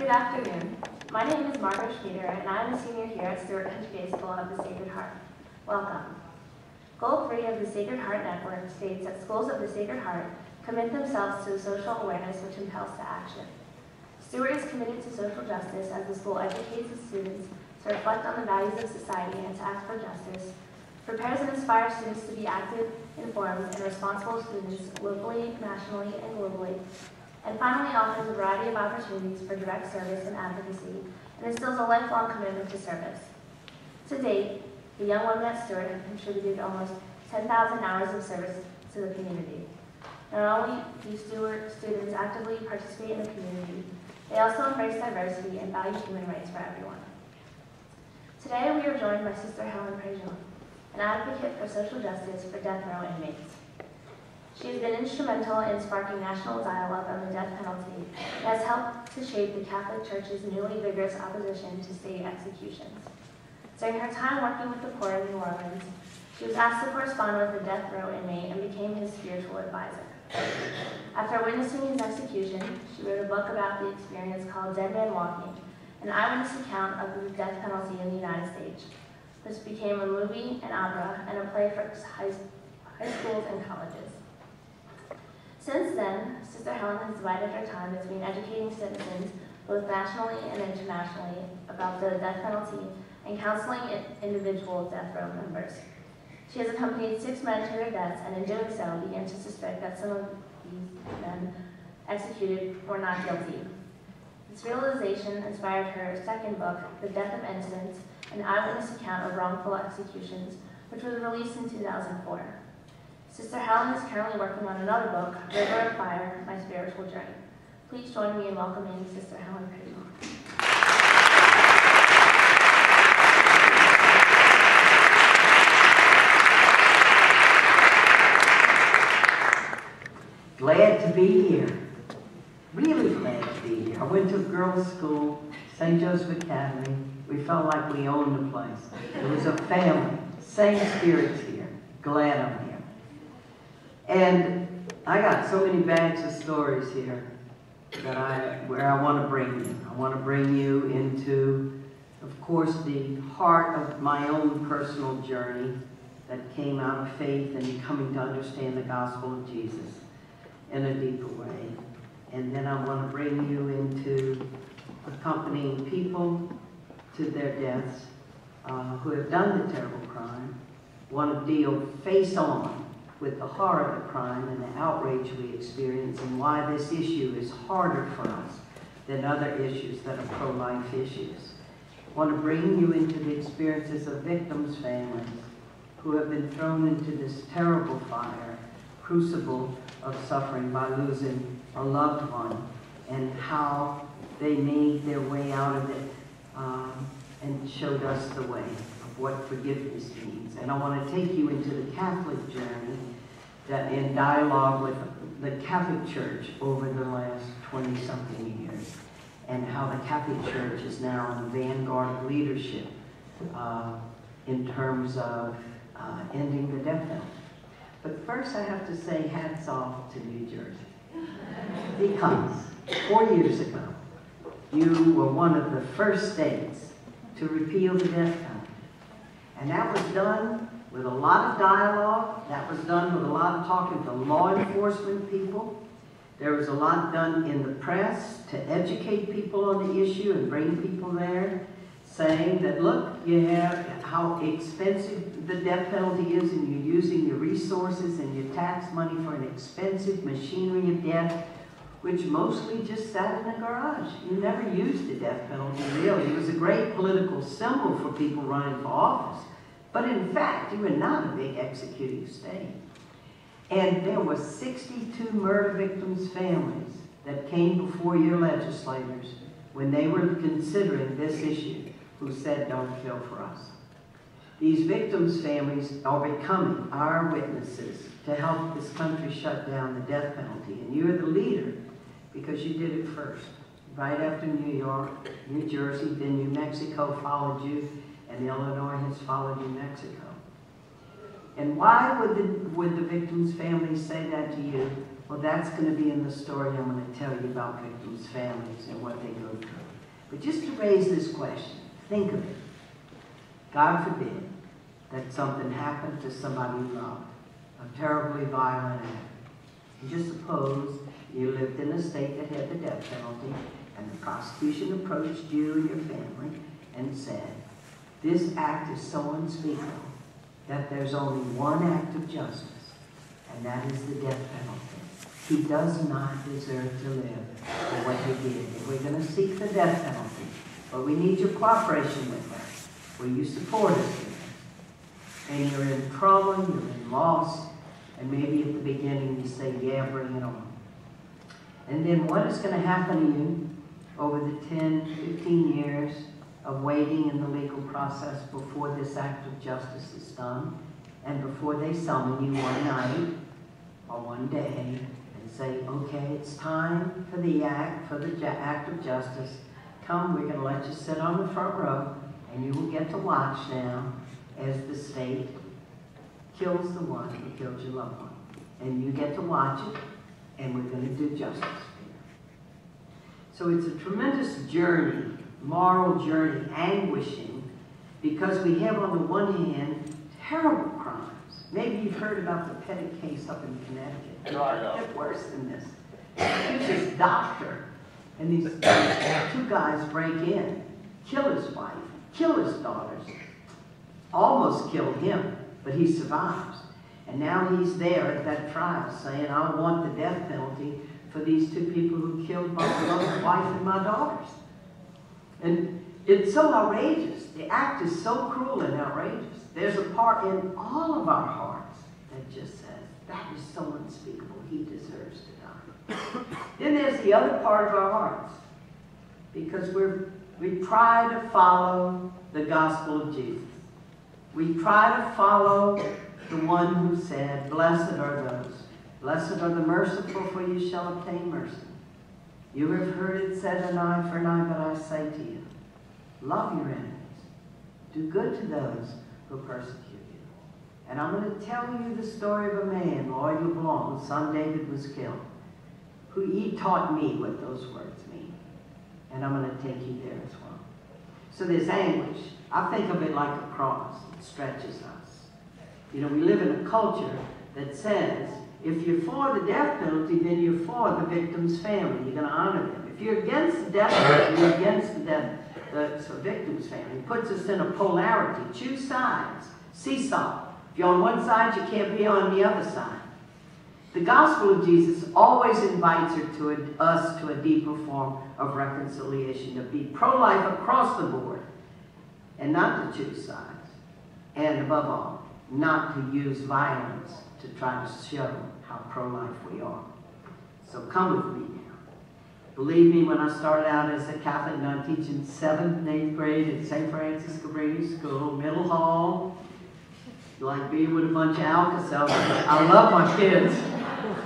Good afternoon. My name is Margaret Schmieder, and I am a senior here at Stuart Country Day School of the Sacred Heart. Welcome. Goal 3 of the Sacred Heart Network states that schools of the Sacred Heart commit themselves to social awareness which impels to action. Stuart is committed to social justice as the school educates its students to reflect on the values of society and to act for justice, prepares and inspires students to be active, informed, and responsible students locally, nationally, and globally, and finally offers a variety of opportunities for direct service and advocacy, and instills a lifelong commitment to service. To date, the young women at Stuart have contributed almost 10,000 hours of service to the community. Not only do Stuart students actively participate in the community, they also embrace diversity and value human rights for everyone. Today we are joined by Sister Helen Prejean, an advocate for social justice for death row inmates. She has been instrumental in sparking national dialogue on the death penalty and has helped to shape the Catholic Church's newly vigorous opposition to state executions. During her time working with the poor in New Orleans, she was asked to correspond with a death row inmate and became his spiritual advisor. After witnessing his execution, she wrote a book about the experience called Dead Man Walking, an eyewitness account of the death penalty in the United States. This became a movie, an opera, and a play for high schools and colleges. Since then, Sister Helen has divided her time between educating citizens, both nationally and internationally, about the death penalty and counseling individual death row members. She has accompanied 6 men to their deaths, and in doing so, began to suspect that some of these men executed were not guilty. This realization inspired her second book, The Death of Innocents, an eyewitness account of wrongful executions, which was released in 2004. Sister Helen is currently working on another book, River of Fire, My Spiritual Journey. Please join me in welcoming Sister Helen Prejean. Glad to be here. Really glad to be here. I went to a girls' school, St. Joseph Academy. We felt like we owned the place. It was a family. Same spirits here. Glad I'm here. And I got so many bags of stories here that where I want to bring you. I want to bring you into, of course, the heart of my own personal journey that came out of faith and coming to understand the gospel of Jesus in a deeper way. And then I want to bring you into accompanying people to their deaths who have done the terrible crime, want to deal face on with the horror of the crime and the outrage we experience and why this issue is harder for us than other issues that are pro-life issues. I want to bring you into the experiences of victims' families who have been thrown into this terrible fire, crucible of suffering by losing a loved one, and how they made their way out of it and showed us the way of what forgiveness means. And I want to take you into the Catholic journey that in dialogue with the Catholic Church over the last 20-something years, and how the Catholic Church is now in the vanguard of leadership in terms of ending the death penalty. But first I have to say hats off to New Jersey. Because 4 years ago, you were one of the first states to repeal the death penalty. And that was done with a lot of dialogue. That was done with a lot of talking to law enforcement people. There was a lot done in the press to educate people on the issue and bring people there, saying that, look, you have how expensive the death penalty is, and you're using your resources and your tax money for an expensive machinery of death, which mostly just sat in a garage. You never used the death penalty, really. It was a great political symbol for people running for office. But in fact, you were not a big executing state. And there were 62 murder victims' families that came before your legislators when they were considering this issue, who said, don't kill for us. These victims' families are becoming our witnesses to help this country shut down the death penalty. And you're the leader because you did it first. Right after New York, New Jersey, then New Mexico followed you, and Illinois has followed New Mexico. And why would the victims' families say that to you? Well, that's going to be in the story I'm going to tell you about victims' families and what they go through. But just to raise this question, think of it. God forbid that something happened to somebody you loved, a terribly violent act. And just suppose you lived in a state that had the death penalty, and the prosecution approached you and your family and said, this act is so unspeakable that there's only one act of justice, and that is the death penalty. He does not deserve to live for what he did. And we're going to seek the death penalty, but we need your cooperation with us. Will you support us with it? And you're in trauma, you're in loss, and maybe at the beginning you say, yeah, bring it on. And then what is going to happen to you over the 10, 15 years of waiting in the legal process before this act of justice is done, and before they summon you one night or one day and say, okay, it's time for the act of justice. Come, we're going to let you sit on the front row, and you will get to watch now as the state kills the one who killed your loved one. And you get to watch it, and we're going to do justice for you. So it's a tremendous journey, moral journey, anguishing, because we have on the one hand terrible crimes. Maybe you've heard about the petty case up in Connecticut. No, I know. It's worse than this. Here's this doctor, and these two guys break in, kill his wife, kill his daughters, almost kill him, but he survives. And now he's there at that trial saying, I want the death penalty for these two people who killed my beloved wife and my daughters. And it's so outrageous. The act is so cruel and outrageous. There's a part in all of our hearts that just says, that is so unspeakable. He deserves to die. Then there's the other part of our hearts, because we try to follow the gospel of Jesus. We try to follow the one who said, blessed are those. Blessed are the merciful, for you shall obtain mercy. You have heard it said, an eye for an eye, but I say to you, love your enemies. Do good to those who persecute you. And I'm going to tell you the story of a man, Lloyd LeBlanc, whose son David was killed, who he taught me what those words mean. And I'm going to take you there as well. So there's anguish. I think of it like a cross that stretches us. You know, we live in a culture that says, if you're for the death penalty, then you're for the victim's family. You're going to honor them. If you're against the death penalty, you're against the victim's family. It puts us in a polarity. Choose sides. Seesaw. If you're on one side, you can't be on the other side. The gospel of Jesus always invites us to a deeper form of reconciliation, to be pro-life across the board, and not to choose sides. And above all, not to use violence to try to show how pro-life we are. So come with me now. Believe me, when I started out as a Catholic nun teaching 7th and 8th grade at St. Francis Cabrini School, middle hall, like being with a bunch of Alka-Seltzer. I love my kids.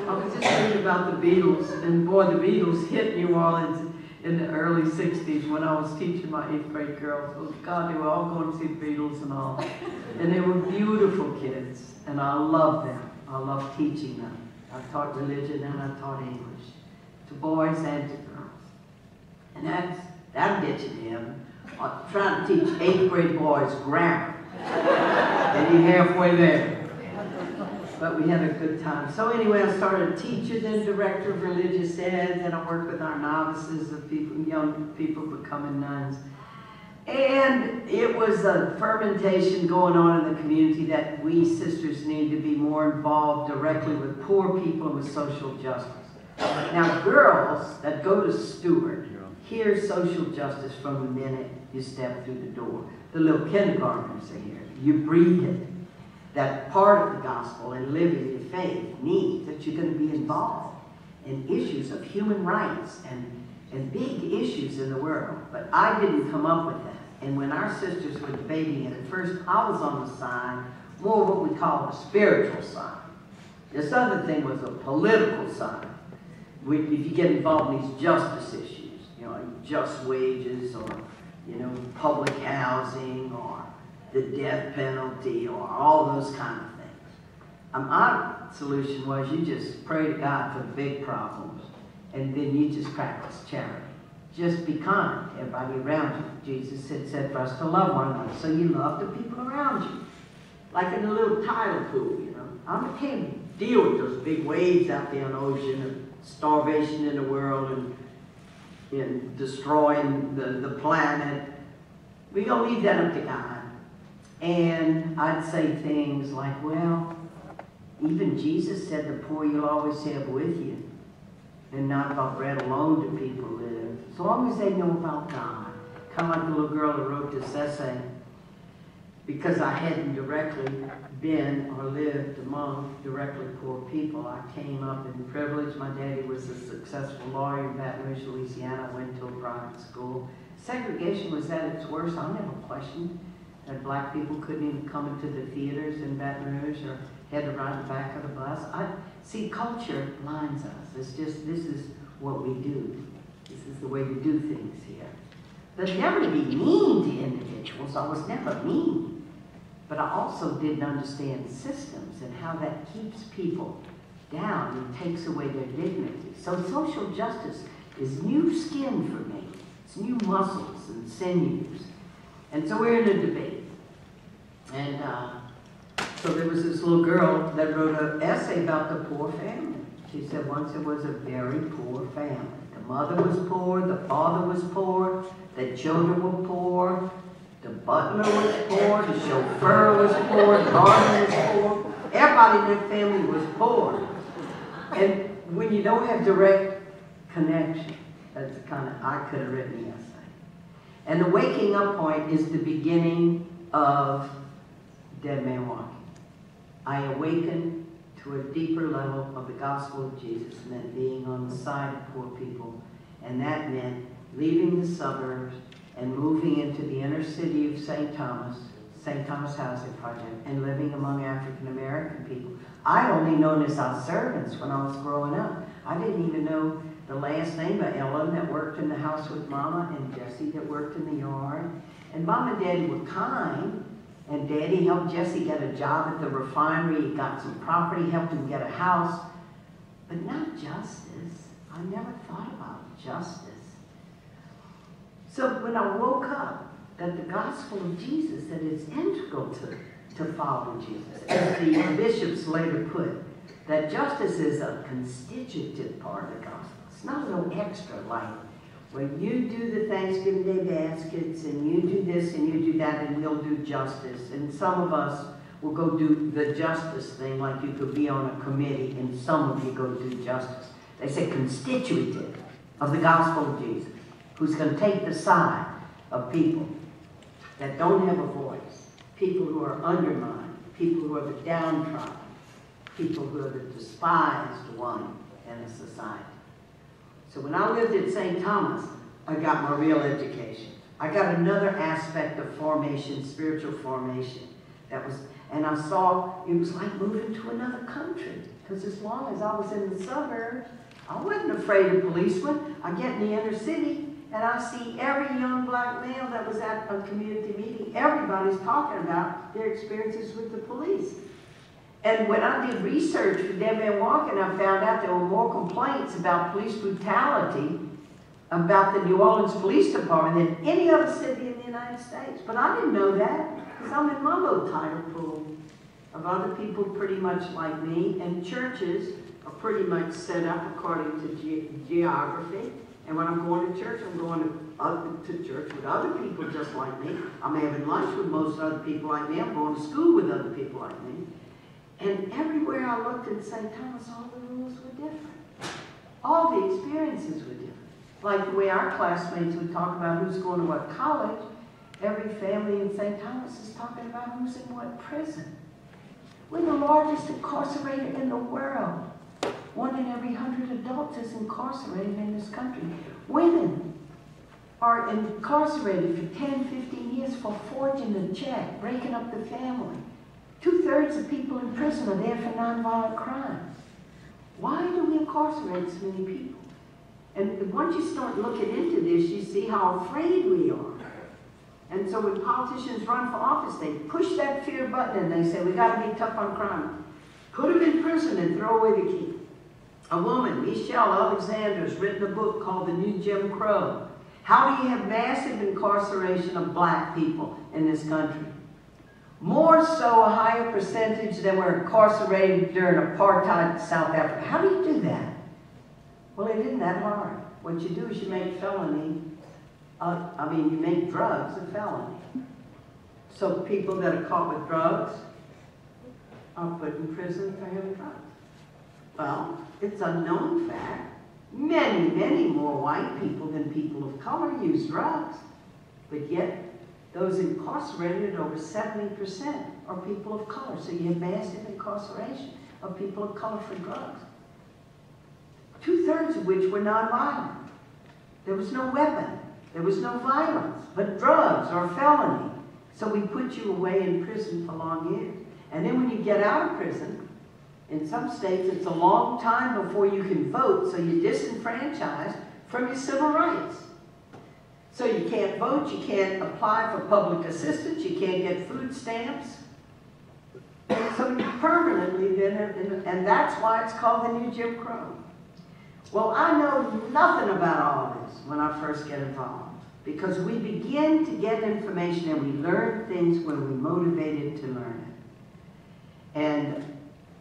I was just thinking about the Beatles, and boy, the Beatles hit New Orleans in the early 60s when I was teaching my 8th grade girls. Oh God, they were all going to see the Beatles and all. And they were beautiful kids, and I love them. I love teaching them. I taught religion and I taught English to boys and to girls. And that'll get you to heaven. I'm trying to teach 8th grade boys grammar. And you're halfway there. But we had a good time. So anyway, I started a teacher, then director of religious ed, then I worked with our novices, of people, young people becoming nuns. And it was a fermentation going on in the community that we sisters need to be more involved directly with poor people and with social justice. Now, girls that go to Stuart hear social justice from the minute you step through the door. The little kindergartners are here. You breathe it. That part of the gospel and living your faith means that you're going to be involved in issues of human rights and big issues in the world. But I didn't come up with that. And when our sisters were debating it, at first I was on the side, more what we call the spiritual side. This other thing was a political side. If you get involved in these justice issues, you know, like just wages or, you know, public housing or the death penalty or all those kind of things. Our solution was you just pray to God for the big problems and then you just practice charity. just be kind to everybody around you. Jesus had said for us to love one another, so you love the people around you. Like in a little tidal pool, you know. I can't deal with those big waves out there in the ocean and starvation in the world and destroying the planet. We're going to leave that up to God. And I'd say things like, well, even Jesus said the poor you'll always have with you. And not about bread alone do people live. As long as they know about God. Kind of like the little girl who wrote this essay. Because I hadn't directly been or lived among directly poor people. I came up in privilege. My daddy was a successful lawyer in Baton Rouge, Louisiana. I went to a private school. Segregation was at its worst. I never questioned that black people couldn't even come into the theaters in Baton Rouge or had to ride the back of the bus. See, culture blinds us. It's just, this is what we do. This is the way we do things here. But never to be mean to individuals. I was never mean. But I also didn't understand systems and how that keeps people down and takes away their dignity. So social justice is new skin for me. It's new muscles and sinews. And so we're in a debate. And so there was this little girl that wrote an essay about the poor family. She said once it was a very poor family. The mother was poor, the father was poor, the children were poor, the butler was poor, the chauffeur was poor, the gardener was poor. Everybody in their family was poor. And when you don't have direct connection, that's the kind of, I could have written the essay. And the waking up point is the beginning of Dead Man Walking. I awakened to a deeper level of the gospel of Jesus, meant being on the side of poor people. And that meant leaving the suburbs and moving into the inner city of St. Thomas Housing Project, and living among African American people. I'd only known as our servants when I was growing up. I didn't even know the last name of Ellen that worked in the house with Mama, and Jesse that worked in the yard. And Mom and Daddy were kind, and Daddy helped Jesse get a job at the refinery. He got some property, helped him get a house, but not justice. I never thought about justice. So when I woke up, that the gospel of Jesus, that is integral to following Jesus, as the bishops later put, that justice is a constitutive part of the gospel. It's not a little extra, like when you do the Thanksgiving Day baskets and you do this and you do that and we'll do justice. And some of us will go do the justice thing, like you could be on a committee and some of you go do justice. They say constitutive of the gospel of Jesus, who's going to take the side of people that don't have a voice, people who are undermined, people who are the downtrodden, people who are the despised one in a society. So when I lived at St. Thomas, I got my real education. I got another aspect of formation, spiritual formation. And I saw it was like moving to another country. Because as long as I was in the suburbs, I wasn't afraid of policemen. I get in the inner city, and I see every young black male that was at a community meeting, everybody's talking about their experiences with the police. And when I did research for Dead Man Walking, I found out there were more complaints about police brutality about the New Orleans Police Department than any other city in the United States. But I didn't know that, because I'm in my little tidal pool of other people pretty much like me, and churches are pretty much set up according to geography. And when I'm going to church, I'm going to church with other people just like me. I'm having lunch with most other people like me. I'm going to school with other people like me. And everywhere I looked in St. Thomas, all the rules were different. All the experiences were different. Like the way our classmates would talk about who's going to what college, every family in St. Thomas is talking about who's in what prison. We're the largest incarcerator in the world. 1 in every 100 adults is incarcerated in this country. Women are incarcerated for 10, 15 years for forging a check, breaking up the family. 2/3 of people in prison are there for nonviolent crimes. Why do we incarcerate so many people? And once you start looking into this, you see how afraid we are. And so when politicians run for office, they push that fear button and they say, we got to be tough on crime. Put them in prison and throw away the key. A woman, Michelle Alexander, has written a book called The New Jim Crow. How do you have massive incarceration of black people in this country? More so, a higher percentage than were incarcerated during apartheid South Africa. How do you do that? Well, it isn't that hard. What you do is you make felony, you make drugs a felony. So people that are caught with drugs are put in prison for having drugs. Well, it's a known fact. Many, many more white people than people of color use drugs. But yet, those incarcerated, over 70%, are people of color. So you have massive incarceration of people of color for drugs. 2/3 of which were nonviolent. There was no weapon. There was no violence, but drugs or felony. So we put you away in prison for long years. And then when you get out of prison, in some states it's a long time before you can vote, so you're disenfranchised from your civil rights. So you can't vote, you can't apply for public assistance, you can't get food stamps. So you permanently then, and that's why it's called the New Jim Crow. Well, I know nothing about all of this when I first get involved, because we begin to get information and we learn things when we're motivated to learn it. And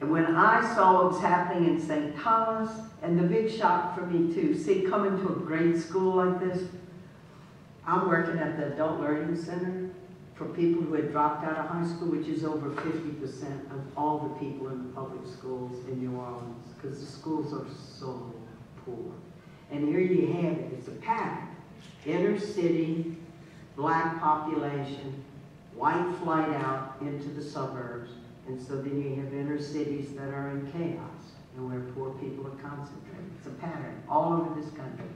when I saw what was happening in St. Thomas, and the big shock for me too, see, coming to a great school like this, I'm working at the Adult Learning Center for people who had dropped out of high school, which is over 50% of all the people in the public schools in New Orleans, because the schools are so poor. And here you have it, it's a pattern. Inner city, black population, white flight out into the suburbs, and so then you have inner cities that are in chaos, and where poor people are concentrated. It's a pattern all over this country.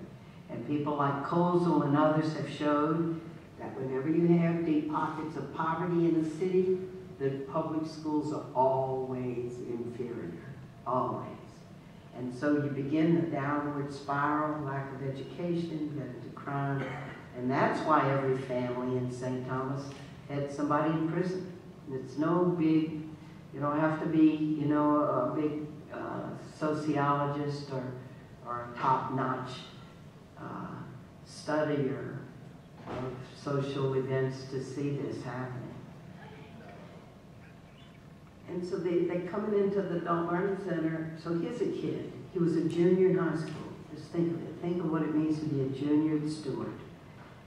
And people like Kozel and others have showed that whenever you have deep pockets of poverty in a city, the public schools are always inferior, always. And so you begin the downward spiral, lack of education, you get into crime, and that's why every family in St. Thomas had somebody in prison. It's no big, you don't have to be, a big sociologist or a top-notch studier of social events to see this happening. And so they're coming into the Adult Learning Center. So here's a kid. He was a junior in high school. Just think of it. Think of what it means to be a junior at Stuart.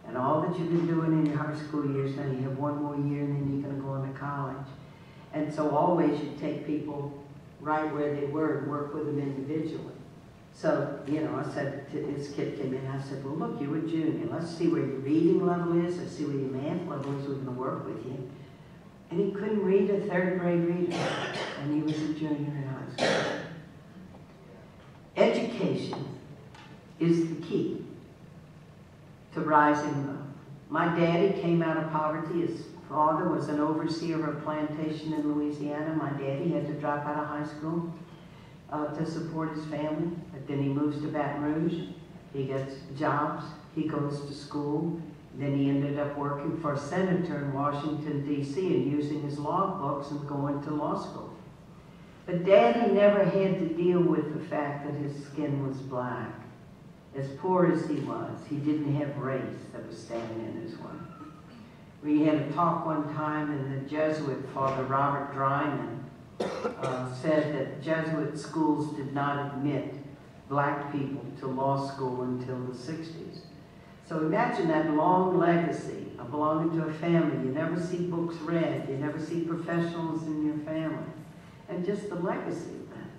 And all that you've been doing in your high school years, now you have one more year and then you're going to go into college. And so always you take people right where they were and work with them individually. So, I said to this kid came in, I said, well, look, you're a junior. Let's see where your reading level is. Let's see where your math level is. We're going to work with you. And he couldn't read a third grade reader. And he was a junior in high school. Education is the key to rising above. My daddy came out of poverty. His father was an overseer of a plantation in Louisiana. My daddy had to drop out of high school to support his family. But then he moves to Baton Rouge. He gets jobs. He goes to school. Then he ended up working for a senator in Washington, D.C. and using his law books and going to law school. But Daddy never had to deal with the fact that his skin was black. As poor as he was, he didn't have race that was standing in his way. We had a talk one time, and the Jesuit Father Robert Dryman said that Jesuit schools did not admit black people to law school until the 60s. So imagine that long legacy of belonging to a family. You never see books read. You never see professionals in your family. And just the legacy of that.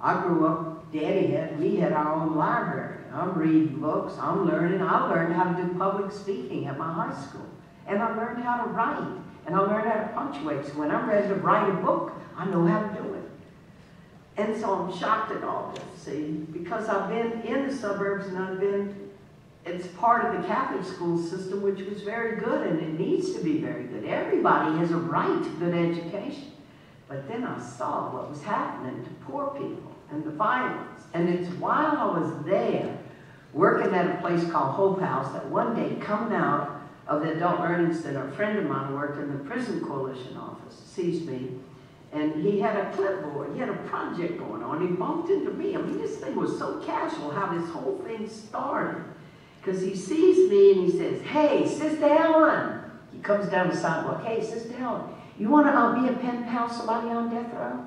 I grew up, we had our own library. I'm reading books, I'm learning. I learned how to do public speaking at my high school. And I learned how to write. And I learned how to punctuate. So when I'm ready to write a book, I know how to do it. And so I'm shocked at all this, see, because I've been in the suburbs and it's part of the Catholic school system, which was very good, and it needs to be very good. Everybody has a right to good education. But then I saw what was happening to poor people and the violence. And it's while I was there, working at a place called Hope House, that one day, coming out of the Adult Learning Center, a friend of mine worked in the Prison Coalition office, sees me, and he had a clipboard. He had a project going on. He bumped into me. I mean, this thing was so casual, how this whole thing started. Because he sees me and he says, "Hey, Sister Helen." He comes down the sidewalk. "Hey, Sister Helen, you want to be a pen pal with somebody on death row?"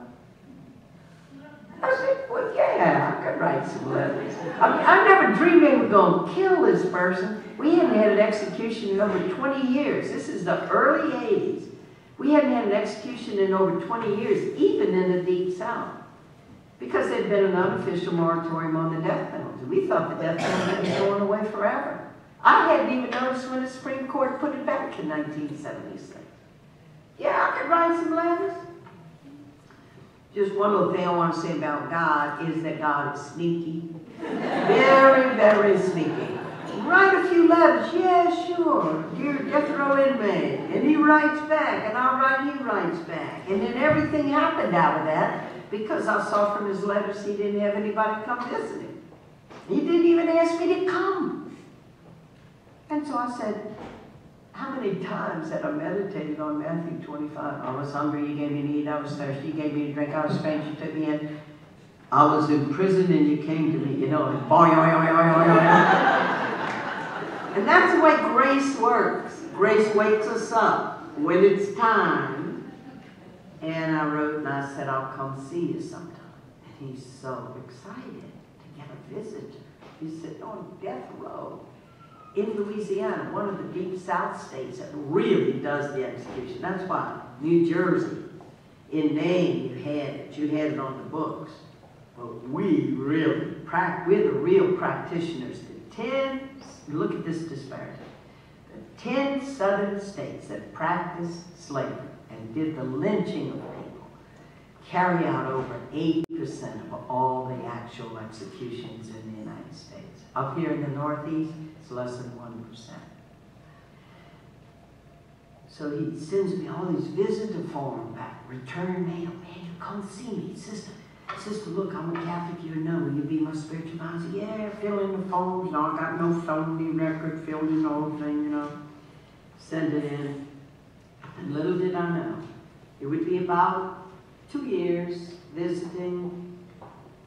I said, "Well, yeah, I could write some letters." I never dreamed they were going to kill this person. We hadn't had an execution in over 20 years. This is the early 80s. We hadn't had an execution in over 20 years, even in the Deep South, because there'd been an unofficial moratorium on the death penalty. We thought the death penalty was going away forever. I hadn't even noticed when the Supreme Court put it back in 1976. Yeah, I could write some letters. Just one little thing I want to say about God is that God is sneaky. Very, very sneaky. Write a few letters. Yeah, sure. Dear death row inmate. And he writes back. And I'll write, he writes back. And then everything happened out of that because I saw from his letters he didn't have anybody come visit him. He didn't even ask me to come. And so I said, how many times had I meditated on Matthew 25? I was hungry, you gave me to eat. I was thirsty, you gave me to drink. I was strange, you took me in. I was in prison and you came to me, you know. And and that's the way grace works. Grace wakes us up when it's time. And I wrote and I said, "I'll come see you sometime." And he's so excited to get a visitor. He said, "On death row in Louisiana, one of the Deep South states that really does the execution." That's why New Jersey, in name, you had it on the books. But we're the real practitioners. Look at this disparity. The 10 southern states that practiced slavery and did the lynching of people carry out over 80% of all the actual executions in the United States. Up here in the Northeast, it's less than 1%. So he sends me all these visitor forms back, return mail. "Man, you come see me, sister. Sister, look, I'm a Catholic, you know. Will you be my spiritual advisor?" "Yeah, fill in the forms." "No, I got no felony record." Filled in the whole thing, you know. Send it in. And little did I know, it would be about 2 years visiting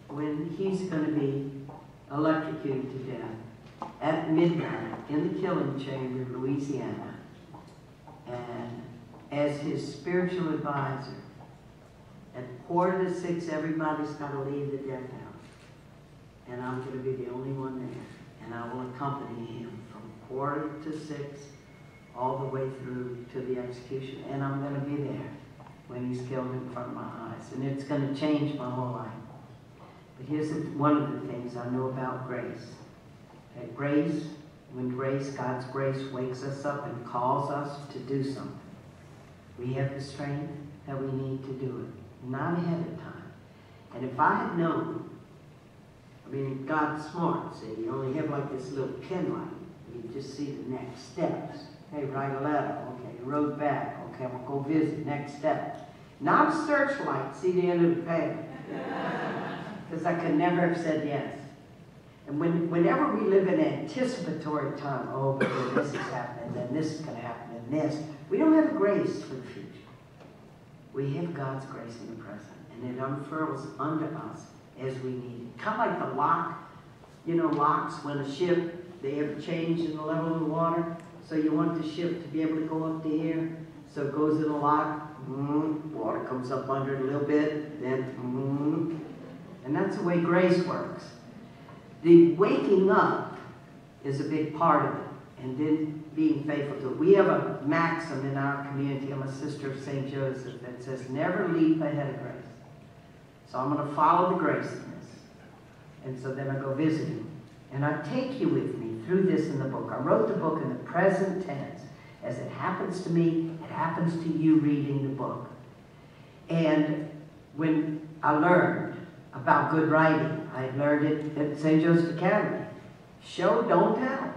when he's going to be electrocuted to death at midnight in the killing chamber of Louisiana. And as his spiritual advisor, at 5:45, everybody's got to leave the death house. And I'm going to be the only one there. And I will accompany him from 5:45 all the way through to the execution. And I'm going to be there when he's killed in front of my eyes. And it's going to change my whole life. But here's one of the things I know about grace. That when God's grace wakes us up and calls us to do something, we have the strength that we need to do it, not ahead of time. And if I had known, God's smart, see, you only have like this little pen light. You just see the next steps. Hey, write a letter. Okay, you wrote back. Okay, I'm going to go visit. Next step. Not a searchlight, see the end of the paper. Because I could never have said yes. And whenever we live in anticipatory time, oh, but then this is happening, then this is going to happen, and this, we don't have grace for the future. We have God's grace in the present, and it unfurls under us as we need it. Kind of like the lock, locks when a ship, they have a change in the level of the water, so you want the ship to be able to go up to here, so it goes in a lock, water comes up under it a little bit, then, and that's the way grace works. The waking up is a big part of it, and then being faithful to it. We have a maxim in our community. I'm a sister of St. Joseph that says, never leap ahead of grace. So I'm going to follow the grace in this. And so then I go visit him. And I take you with me through this in the book. I wrote the book in the present tense. As it happens to me, it happens to you reading the book. And when I learned about good writing, I learned it at St. Joseph Academy. Show, don't tell.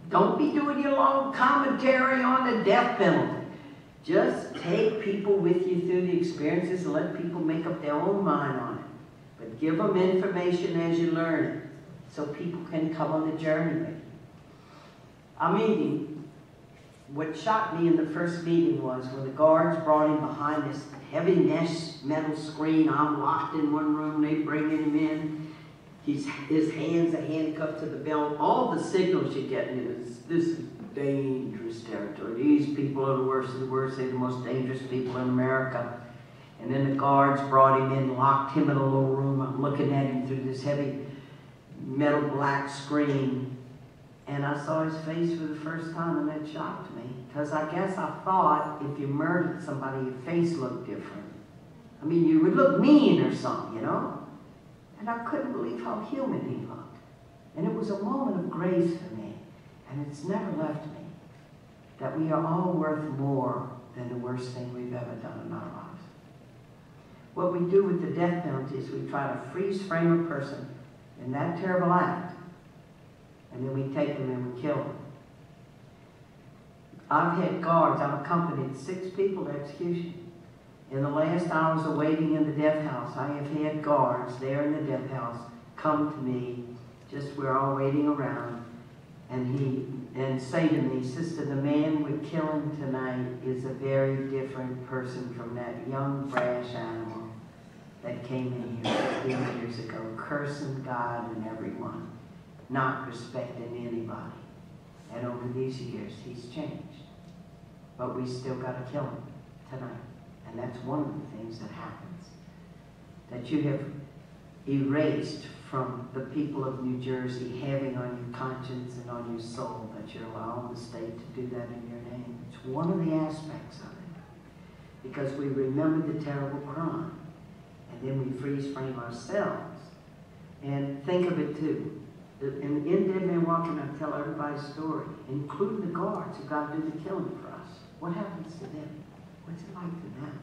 Don't be doing your long commentary on the death penalty. Just take people with you through the experiences and let people make up their own mind on it. But give them information as you learn it so people can come on the journey with you. What shocked me in the first meeting was when the guards brought him behind this heavy mesh metal screen. I'm locked in one room, they bringing him in. his hands are handcuffed to the belt. All the signals you're getting is, this is dangerous territory. These people are the worst of the worst. They're the most dangerous people in America. And then the guards brought him in, locked him in a little room. I'm looking at him through this heavy metal black screen. And I saw his face for the first time, and that shocked me. Because I guess I thought if you murdered somebody, your face looked different. I mean, you would look mean or something, you know? And I couldn't believe how human he looked. And it was a moment of grace for me. And it's never left me that we are all worth more than the worst thing we've ever done in our lives. What we do with the death penalty is we try to freeze frame a person in that terrible act, and then we take them and we kill them. I've had guards, I've accompanied 6 people to execution. In the last hours of waiting in the death house, I have had guards there in the death house come to me, just we're all waiting around, and say to me, "Sister, the man we're killing tonight is a very different person from that young, brash animal that came in here 15 years ago, cursing God and everyone, not respecting anybody. And over these years, he's changed. But we still got to kill him tonight." And that's one of the things that happens. That you have erased from the people of New Jersey having on your conscience and on your soul that you're allowing the state to do that in your name. It's one of the aspects of it. Because we remember the terrible crime. And then we freeze frame ourselves. And think of it too. In Dead Man Walking, I tell everybody's story, including the guards who got to do the killing for us. What happens to them? What's it like for them?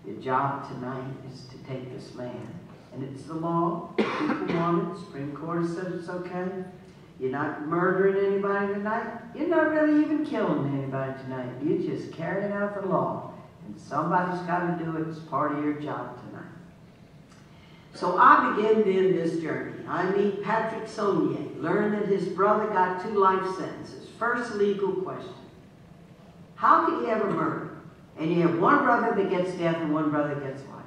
Your job tonight is to take this man, and it's the law. People want it. Supreme Court has said it's okay. You're not murdering anybody tonight. You're not really even killing anybody tonight. You're just carrying out the law, and somebody's got to do it. It's part of your job tonight. So I begin then this journey. I meet Patrick Sonnier, learn that his brother got 2 life sentences. First legal question: how could you have a murder? And you have one brother that gets death and one brother gets life.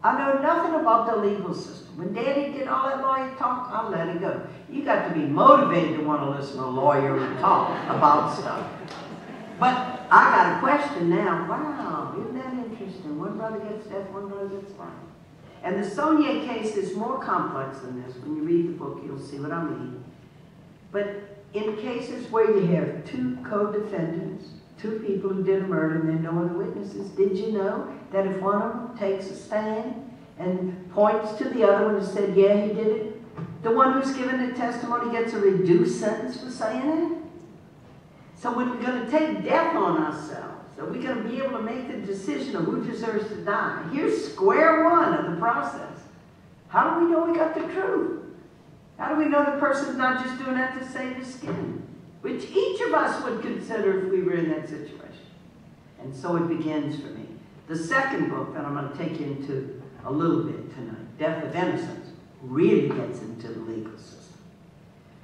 I know nothing about the legal system. When Daddy did all that lawyer talk, I let it go. You got to be motivated to want to listen to a lawyer talk about stuff. But I got a question now. Wow, isn't that interesting? One brother gets death, one brother gets life. And the Sonnier case is more complex than this. When you read the book, you'll see what I mean. But in cases where you have 2 co-defendants, 2 people who did a murder and then no other witnesses, did you know that if one of them takes a stand and points to the other one and said, yeah, he did it, the one who's given the testimony gets a reduced sentence for saying it? So when we're going to take death on ourselves, are we going to be able to make the decision of who deserves to die? Here's square one of the process. How do we know we got the truth? How do we know the person's not just doing that to save his skin? Which each of us would consider if we were in that situation. And so it begins for me. The second book that I'm going to take you into a little bit tonight, Death of Innocence, really gets into the legal system.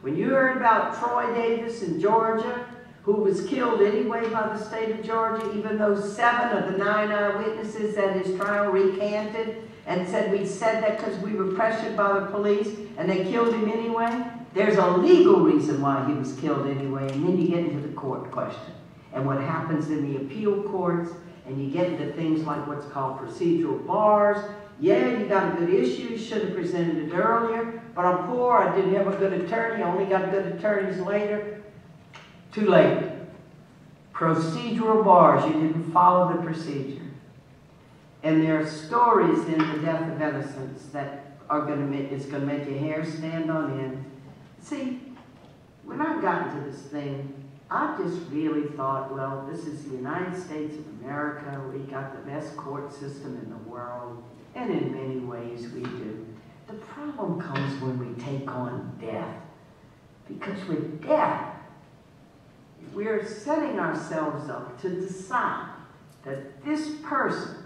When you heard about Troy Davis in Georgia, who was killed anyway by the state of Georgia, even though 7 of the 9 eyewitnesses at his trial recanted and said we said that because we were pressured by the police and they killed him anyway, there's a legal reason why he was killed anyway, and then you get into the court question. And what happens in the appeal courts, and you get into things like what's called procedural bars. Yeah, you got a good issue, you should have presented it earlier, but I'm poor, I didn't have a good attorney, I only got good attorneys later. Too late. Procedural bars, you didn't follow the procedure. And there are stories in the Death of Innocence that are going to make, it's going to make your hair stand on end. See, when I got into this thing, I just really thought, well, this is the United States of America. We got the best court system in the world, and in many ways we do. The problem comes when we take on death. Because with death, we're setting ourselves up to decide that this person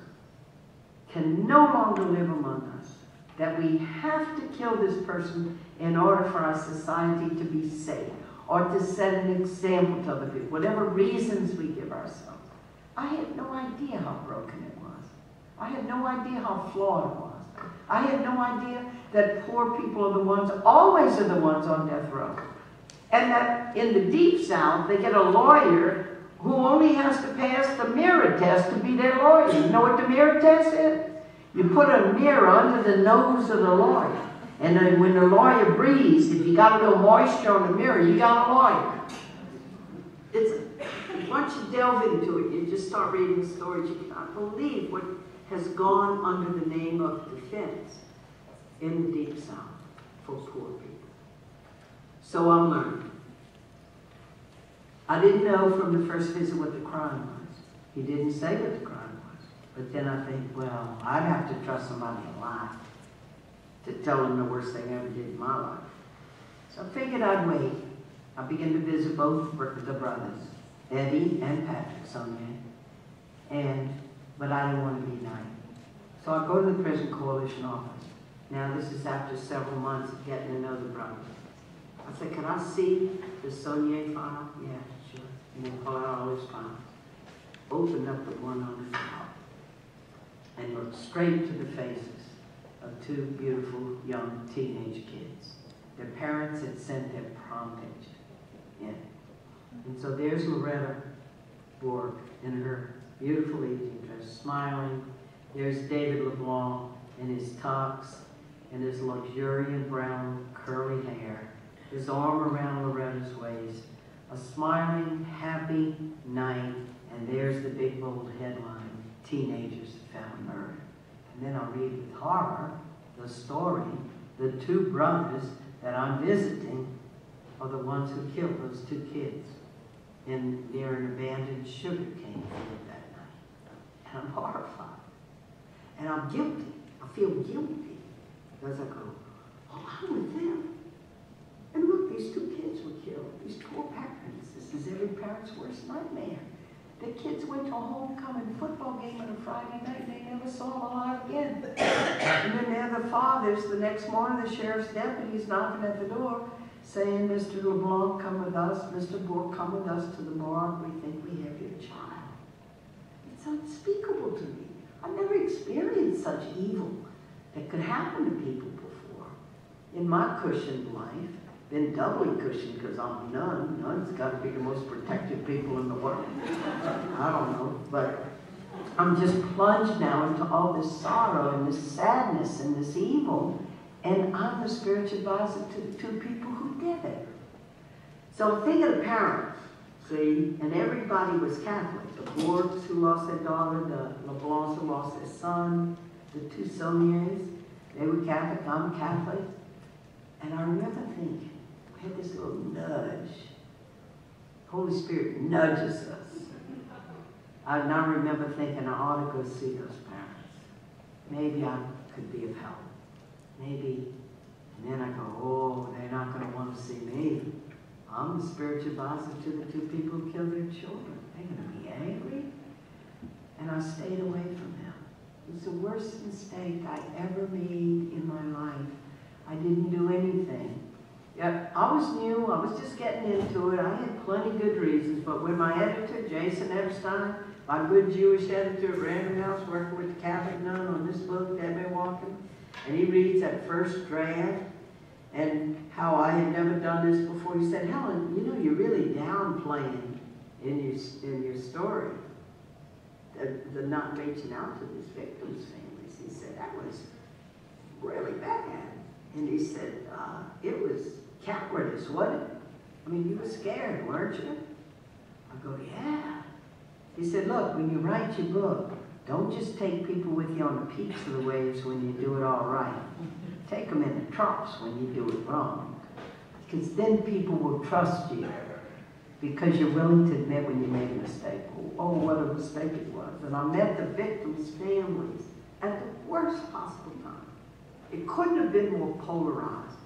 can no longer live among us, that we have to kill this person in order for our society to be safe, or to set an example to other people, whatever reasons we give ourselves. I had no idea how broken it was. I had no idea how flawed it was. I had no idea that poor people are the ones, always are the ones on death row. And that in the Deep South, they get a lawyer who only has to pass the mirror test to be their lawyer. You know what the mirror test is? You put a mirror under the nose of the lawyer. And then when the lawyer breathes, if you got a little moisture on the mirror, you got a lawyer. Once you delve into it, you just start reading the stories, you cannot believe what has gone under the name of defense in the Deep South for poor people. So I'm learning. I didn't know from the first visit what the crime was. He didn't say what the crime was. But then I think, well, I'd have to trust somebody alive to tell them the worst thing I ever did in my life. So I figured I'd wait. I began to visit both the brothers, Eddie and Patrick Sonnier, but I didn't want to be naive. So I go to the Prison Coalition office. Now this is after several months of getting to know the brothers. I said, can I see the Sonnier file? Yeah, sure. And they pull out all his files. Opened up the one on the top and looked straight to the faces of two beautiful young teenage kids. Their parents had sent their prom picture in. And so there's Loretta Borg in her beautiful evening dress, smiling. There's David LeBlanc in his tux and his luxuriant brown curly hair, his arm around Loretta's waist, a smiling, happy night, and there's the big bold headline, teenagers found murdered. And then I read with horror the story, the two brothers that I'm visiting are the ones who killed those two kids near an abandoned sugarcane field that night. And I'm horrified. And I'm guilty. I feel guilty. As I go, oh, I'm with them. And look, these two kids were killed. These poor parents. This is every parent's worst nightmare. The kids went to a homecoming football game on a Friday night and they never saw them alive again. And then they're the fathers. The next morning, the sheriff's deputy's knocking at the door saying, Mr. LeBlanc, come with us. Mr. Borg, come with us to the morgue. We think we have your child. It's unspeakable to me. I've never experienced such evil that could happen to people before. In my cushioned life, been doubly cushioned because I'm a nun. Nuns got to be the most protective people in the world. I don't know, but I'm just plunged now into all this sorrow and this sadness and this evil, and I'm the spiritual advisor to the two people who did it. So I'm thinking of parents, see, and everybody was Catholic. The Borgs who lost their daughter, the LeBlancs who lost their son, the two Sonniers, they were Catholic, I'm Catholic. And I remember thinking, we had this little nudge. Holy Spirit nudges us. I now remember thinking I ought to go see those parents. Maybe I could be of help. Maybe. And then I go, oh, they're not going to want to see me. I'm the spiritual advisor to the two people who killed their children. They're going to be angry. And I stayed away from them. It was the worst mistake I ever made in my life. I didn't do anything. Yeah, I was new, I was just getting into it. I had plenty good reasons, but when my editor, Jason Epstein, my good Jewish editor at Random House, working with the Catholic nun on this book, Dead Walking, and he reads that first draft, and how I had never done this before, he said, Helen, you know, you're really downplaying in your story the not reaching out to these victims' families. He said, that was really bad. And he said, it was cowardice, wasn't it? I mean, you were scared, weren't you? I go, yeah. He said, look, when you write your book, don't just take people with you on the peaks of the waves when you do it all right. Take them in the troughs when you do it wrong. Because then people will trust you because you're willing to admit when you made a mistake. Oh, what a mistake it was. And I met the victims' families at the worst possible time. It couldn't have been more polarized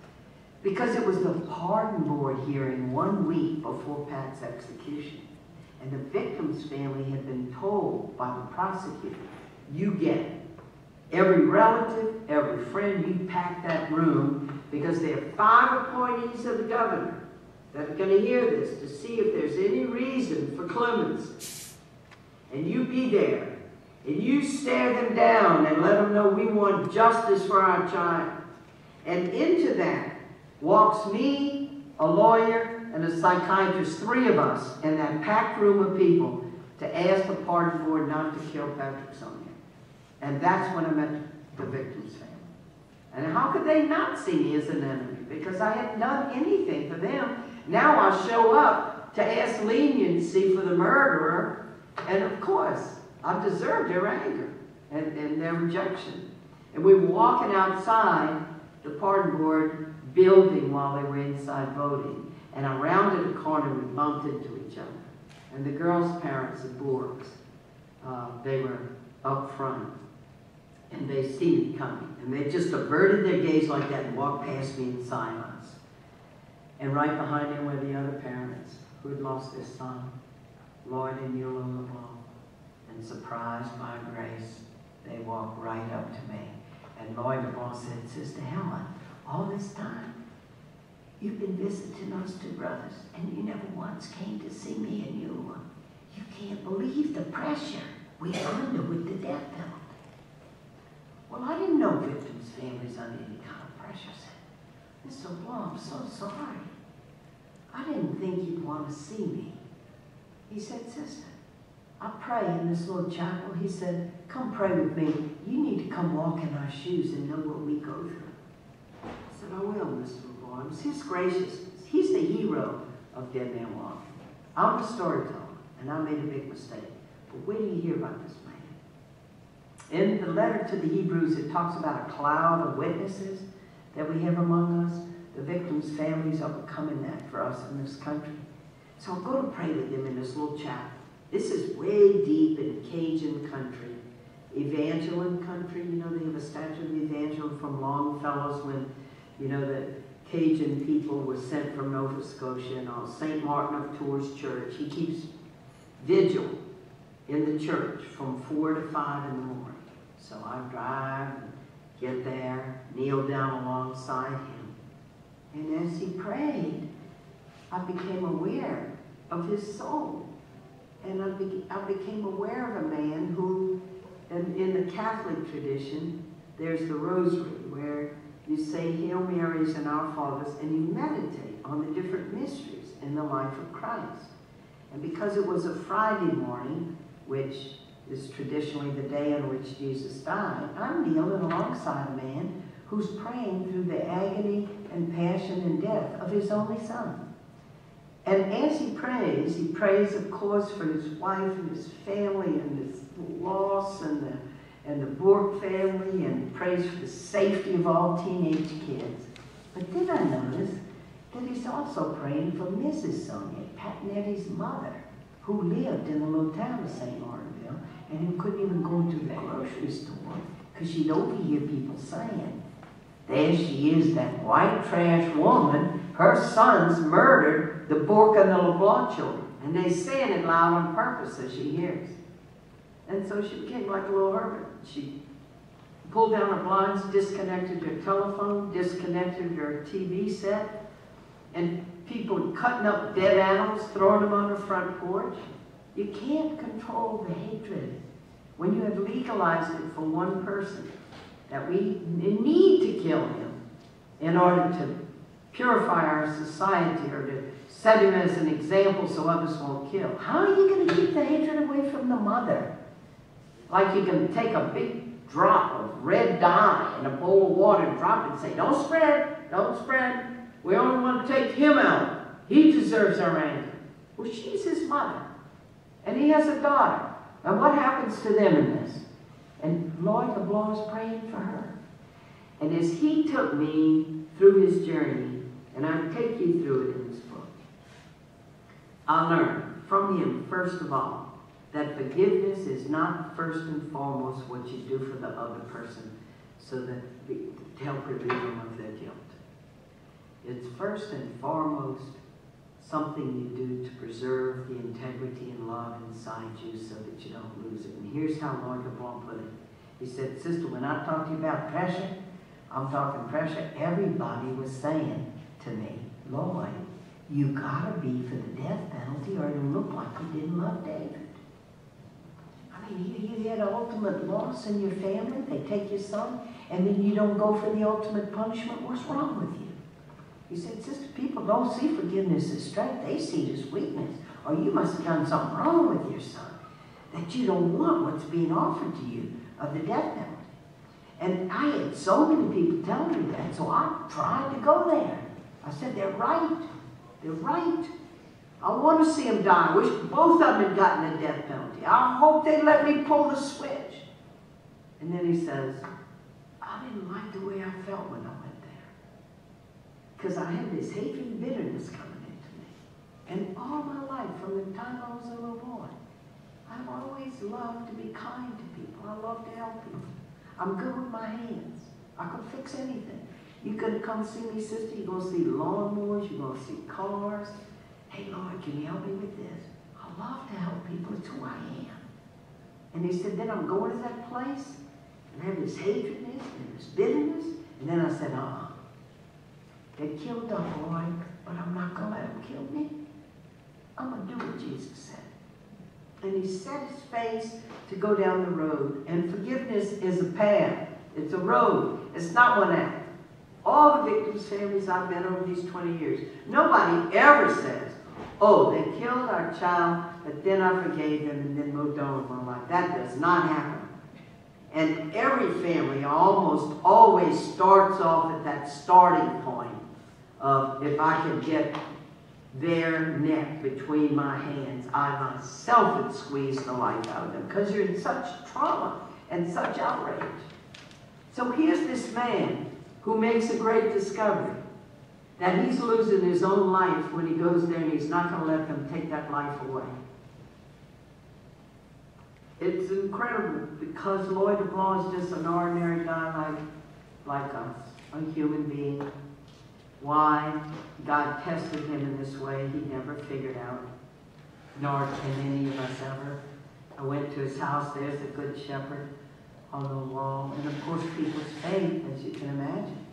because it was the pardon board hearing 1 week before Pat's execution. And the victim's family had been told by the prosecutor, you get it. Every relative, every friend, you pack that room because there are 5 appointees of the governor that are going to hear this to see if there's any reason for clemency. And you be there. And you stare them down and let them know we want justice for our child. And into that walks me, a lawyer, and a psychiatrist, 3 of us, in that packed room of people to ask the pardon board not to kill Patrick Sonnier. And that's when I met the victim's family. And how could they not see me as an enemy? Because I hadn't done anything for them. Now I show up to ask leniency for the murderer, and of course, I deserved their anger and their rejection. And we were walking outside the pardon board building while they were inside voting. And I rounded a corner, we bumped into each other. And the girls' parents, the Borgs, they were up front. And they see me coming. And they just averted their gaze like that and walked past me in silence. And right behind them were the other parents who had lost their son, Lloyd and Eula LeBlanc. And surprised by grace, they walked right up to me. And Lloyd LeBlanc said, Sister Helen, all this time, you've been visiting us 2 brothers, and you never once came to see me and Eula. You can't believe the pressure we're under with the death penalty. Well, I didn't know victims' families under any kind of pressure. I said, Mr. LeBlanc, I'm so sorry. I didn't think you'd want to see me. He said, Sister, I pray in this little chapel. He said, come pray with me. You need to come walk in our shoes and know what we go through. I said, I will, Mr. LeBlanc. It was his graciousness. He's the hero of Dead Man Walking. I'm a storyteller, and I made a big mistake. But where do you hear about this man? In the letter to the Hebrews, it talks about a cloud of witnesses that we have among us. The victims' families are becoming that for us in this country. So I'll go to pray with them in this little chapel. This is way deep in Cajun country, Evangeline country. You know, they have a statue of Evangeline from Longfellows when, you know, the Cajun people were sent from Nova Scotia and all. St. Martin of Tours Church. He keeps vigil in the church from 4 to 5 in the morning. So I drive, get there, kneel down alongside him. And as he prayed, I became aware of his soul. And I became aware of a man who, in the Catholic tradition, there's the rosary where you say Hail Marys and Our Fathers, and you meditate on the different mysteries in the life of Christ. And because it was a Friday morning, which is traditionally the day on which Jesus died, I'm kneeling alongside a man who's praying through the agony and passion and death of his only son. And as he prays, of course, for his wife and his family and his loss and the Borg family, and prays for the safety of all teenage kids. But then I noticed that he's also praying for Mrs. Sonnier, Pat Nettie's mother, who lived in the little town of St. Martinville and who couldn't even go into the grocery store because she'd overhear people saying, there she is, that white trash woman, her sons murdered the Bork and the LeBlanc children. And they saying it loud on purpose so she hears. And so she became like a little hermit. She pulled down her blinds, disconnected her telephone, disconnected her TV set, and people cutting up dead animals, throwing them on the front porch. You can't control the hatred when you have legalized it for one person, that we need to kill him in order to purify our society or to set him as an example so others won't kill. How are you going to keep the hatred away from the mother? Like you can take a big drop of red dye in a bowl of water and drop it and say, don't spread, don't spread. We only want to take him out. He deserves our anger. Well, she's his mother. And he has a daughter. And what happens to them in this? And Lloyd LeBlanc is praying for her. And as he took me through his journey, and I take you through it in this book, I learned from him, first of all, that forgiveness is not first and foremost what you do for the other person so that to help relieve them of their guilt. It's first and foremost something you do to preserve the integrity and love inside you so that you don't lose it. And here's how Lloyd LeBlanc put it. He said, Sister, when I talk to you about pressure, I'm talking pressure. Everybody was saying to me, Lloyd, you gotta be for the death penalty or it'll look like you didn't love David. I mean, you had ultimate loss in your family. They take your son, and then you don't go for the ultimate punishment? What's wrong with you? He said, sister, people don't see forgiveness as strength. They see it as weakness. Or you must have done something wrong with your son, that you don't want what's being offered to you of the death penalty. And I had so many people telling me that, so I tried to go there. I said, they're right. They're right. I want to see them die. I wish both of them had gotten a death penalty. I hope they'd let me pull the switch. And then he says, I didn't like the way I felt when I went there. Because I had this hatred and bitterness coming into me. And all my life, from the time I was a little boy, I've always loved to be kind to people. I love to help people. I'm good with my hands. I can fix anything. You could come see me, sister. You're going to see lawnmowers. You're going to see cars. Hey, Lord, can you help me with this? I love to help people. It's who I am. And he said, then I'm going to that place, and I have this hatredness and this bitterness. And then I said, they killed the boy, but I'm not going to let him kill me. I'm going to do what Jesus said. And he set his face to go down the road. And forgiveness is a path. It's a road. It's not one act. All the victims' families I've met over these 20 years, nobody ever says, oh, they killed our child, but then I forgave them and then moved on with my life. That does not happen. And every family almost always starts off at that starting point of, if I can get their neck between my hands, I myself would squeeze the life out of them, because you're in such trauma and such outrage. So here's this man who makes a great discovery, that he's losing his own life when he goes there, and he's not going to let them take that life away. It's incredible, because Lloyd DeBlanc is just an ordinary guy like us, a human being. Why God tested him in this way, he never figured out, nor can any of us ever. I went to his house. There's the Good Shepherd on the wall, and of course people's faith, as you can imagine.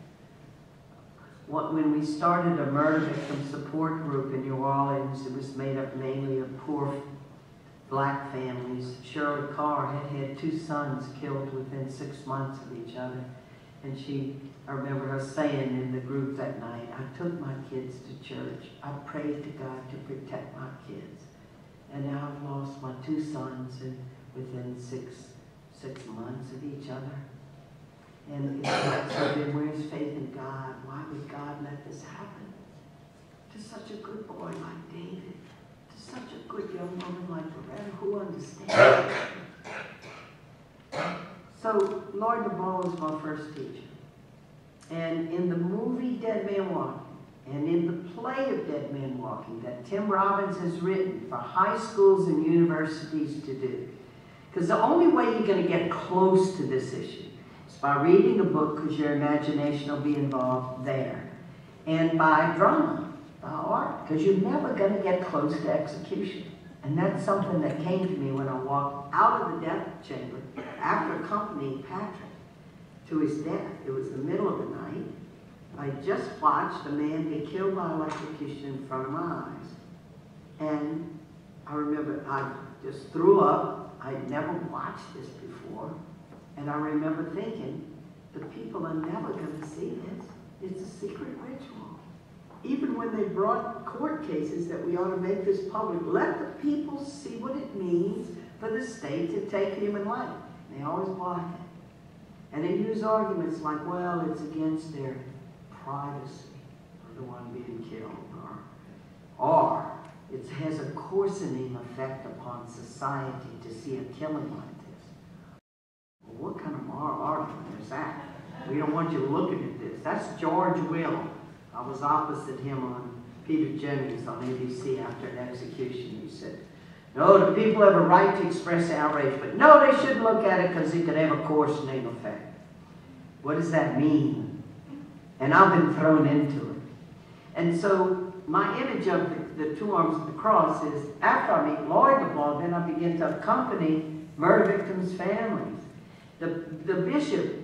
When we started a murder victim support group in New Orleans, it was made up mainly of poor black families. Shirley Carr had 2 sons killed within 6 months of each other. And I remember her saying in the group that night, I took my kids to church. I prayed to God to protect my kids. And now I've lost my 2 sons within six months of each other. And it's like, so then where's faith in God? Why would God let this happen? To such a good boy like David, to such a good young woman like Loretta, who understands. So Lloyd DeBlanc was my first teacher. And in the movie Dead Man Walking, and in the play of Dead Man Walking that Tim Robbins has written for high schools and universities to do, because the only way you're going to get close to this issue is by reading a book, because your imagination will be involved there, and by drama, by art, because you're never going to get close to execution. And that's something that came to me when I walked out of the death chamber after accompanying Patrick to his death. It was the middle of the night. I just watched a man be killed by electrocution in front of my eyes. And I remember I just threw up. I'd never watched this before. And I remember thinking, the people are never going to see this. It's a secret ritual. Even when they brought court cases that we ought to make this public, let the people see what it means for the state to take human life. And they always block it. And they use arguments like, well, it's against their privacy of the one being killed, or it has a coarsening effect upon society to see a killing like this. Well, what kind of moral argument is that? We don't want you looking at this. That's George Will. I was opposite him on Peter Jennings on ABC after an execution. He said, no, the people have a right to express outrage, but no, they shouldn't look at it because it could have a coarsening effect. What does that mean? And I've been thrown into it. And so my image of the 2 arms of the cross is, after I meet Lloyd DeBlanc, then I begin to accompany murder victims' families. The bishop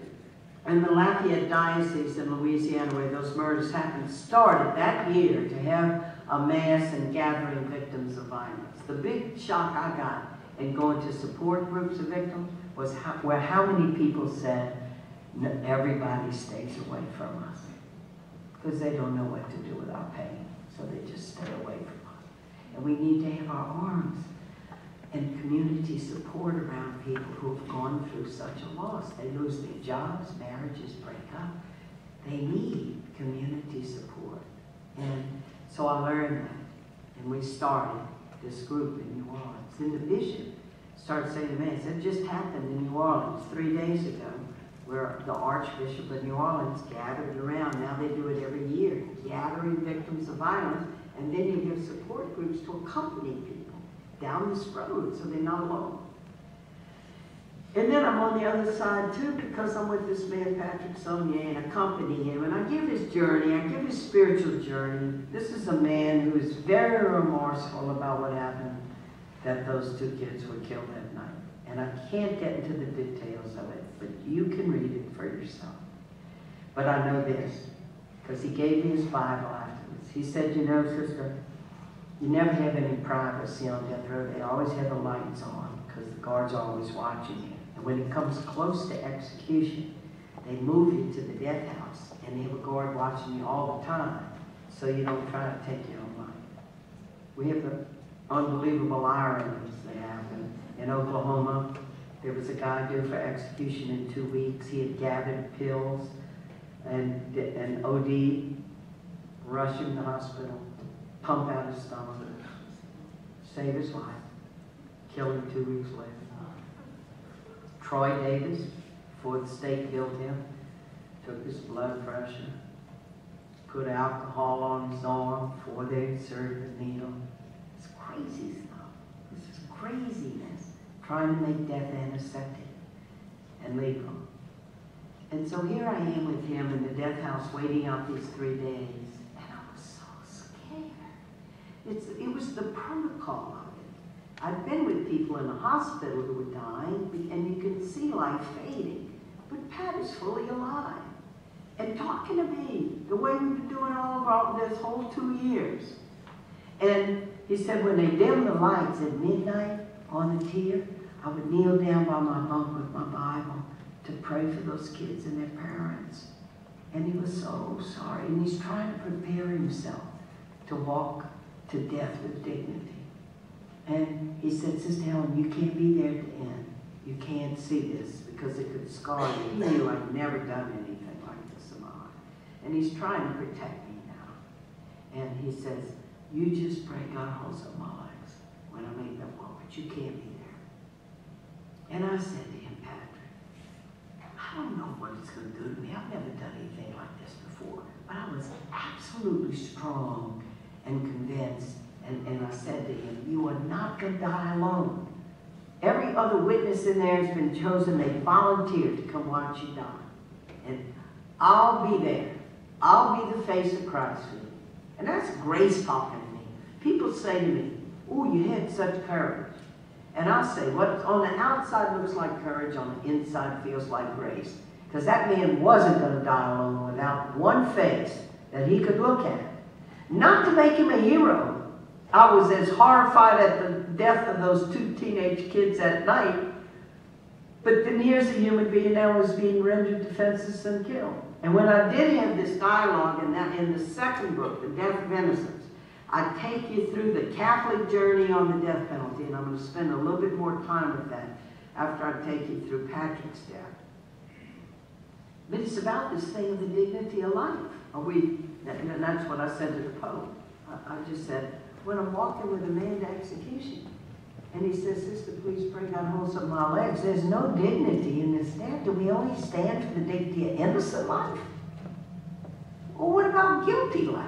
in the Lafayette Diocese in Louisiana, where those murders happened, started that year to have a mass and gathering victims of violence. The big shock I got in going to support groups of victims was how many people said, Everybody stays away from us because they don't know what to do with our pain, so they just stay away from us. And we need to have our arms and community support around people who have gone through such a loss. They lose their jobs, marriages break up. They need community support. And so I learned that. And we started this group in New Orleans. And the bishop started saying to me, it just happened in New Orleans 3 days ago, where the Archbishop of New Orleans gathered around. Now they do it every year, gathering victims of violence, and then you give support groups to accompany people down this road so they're not alone. And then I'm on the other side too, because I'm with this man, Patrick Sonnier, and accompany him. And I give his journey, I give his spiritual journey. This is a man who is very remorseful about what happened, that those 2 kids were killed that night. And I can't get into the details of it, but you can read it for yourself. But I know this, because he gave me his Bible afterwards. He said, you know, sister, you never have any privacy on death row. They always have the lights on, because the guards are always watching you. And when it comes close to execution, they move you to the death house, and they have a guard watching you all the time, so you don't try to take your own life. We have the unbelievable ironies that happen. In Oklahoma, there was a guy due for execution in 2 weeks. He had gathered pills and OD, rush him to the hospital, pump out his stomach, save his life, kill him 2 weeks later. Troy Davis, before the state killed him, took his blood pressure, put alcohol on his arm before they inserted the needle. It's crazy stuff. This is craziness. Trying to make death antiseptic and legal. And so here I am with him in the death house waiting out these 3 days. And I was so scared. It was the protocol of it. I've been with people in the hospital who were dying, and you can see life fading. But Pat is fully alive. And talking to me, the way we've been doing all of this whole 2 years. And he said when they dim the lights at midnight on the tier, I would kneel down by my bunk with my Bible to pray for those kids and their parents. And he was so sorry. And he's trying to prepare himself to walk to death with dignity. And he said, Sister Helen, you can't be there at the end. You can't see this because it could scar you. He knew I'd never done anything like this in my life. And he's trying to protect me now. And he says, you just pray God holds up my legs when I make that walk, but you can't be there. And I said to him, Patrick, I don't know what it's going to do to me. I've never done anything like this before. But I was absolutely strong and convinced. And I said to him, you are not going to die alone. Every other witness in there has been chosen. They volunteered to come watch you die. And I'll be there. I'll be the face of Christ for you. And that's grace talking to me. People say to me, oh, you had such courage. And I say, what on the outside looks like courage, on the inside feels like grace. Because that man wasn't going to die alone without one face that he could look at. Not to make him a hero. I was as horrified at the death of those 2 teenage kids that night. But then here's a human being that was being rendered defenseless and killed. And when I did have this dialogue in the second book, The Death of Innocence, I take you through the Catholic journey on the death penalty, and I'm going to spend a little bit more time with that after I take you through Patrick's death. But it's about this thing of the dignity of life. And that's what I said to the Pope. I just said, when I'm walking with a man to execution, and he says, Sister, please pray God holds up my legs. There's no dignity in this death. Do we only stand for the dignity of innocent life? Well, what about guilty life?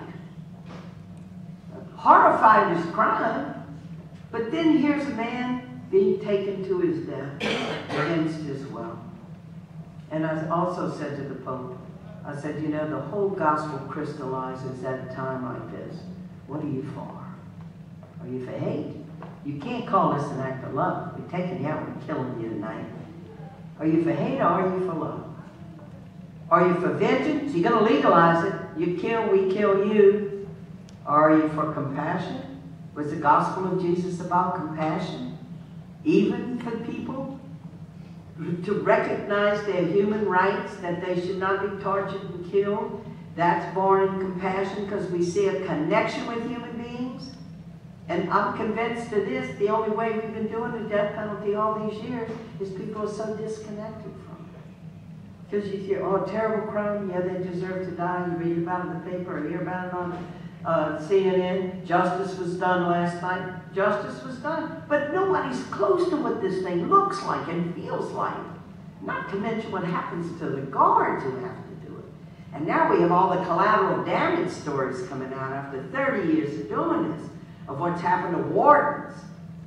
Horrified is crime, but then here's a man being taken to his death against his will. And I also said to the Pope, I said, you know, the whole gospel crystallizes at a time like this. What are you for? Are you for hate? You can't call this an act of love. We're taking you out and killing you tonight. Are you for hate or are you for love? Are you for vengeance? You're going to legalize it. You kill, we kill you. Or are you for compassion? Was the gospel of Jesus about compassion? Even for people to recognize their human rights, that they should not be tortured and killed. That's born in compassion because we see a connection with human beings. And I'm convinced it is the only way we've been doing the death penalty all these years is people are so disconnected from it. Because you hear, oh, terrible crime, yeah, they deserve to die. You read about it in the paper or hear about it on CNN. Justice was done last night. Justice was done. But nobody's close to what this thing looks like and feels like. Not to mention what happens to the guards who have to do it. And now we have all the collateral damage stories coming out after 30 years of doing this, of what's happened to wardens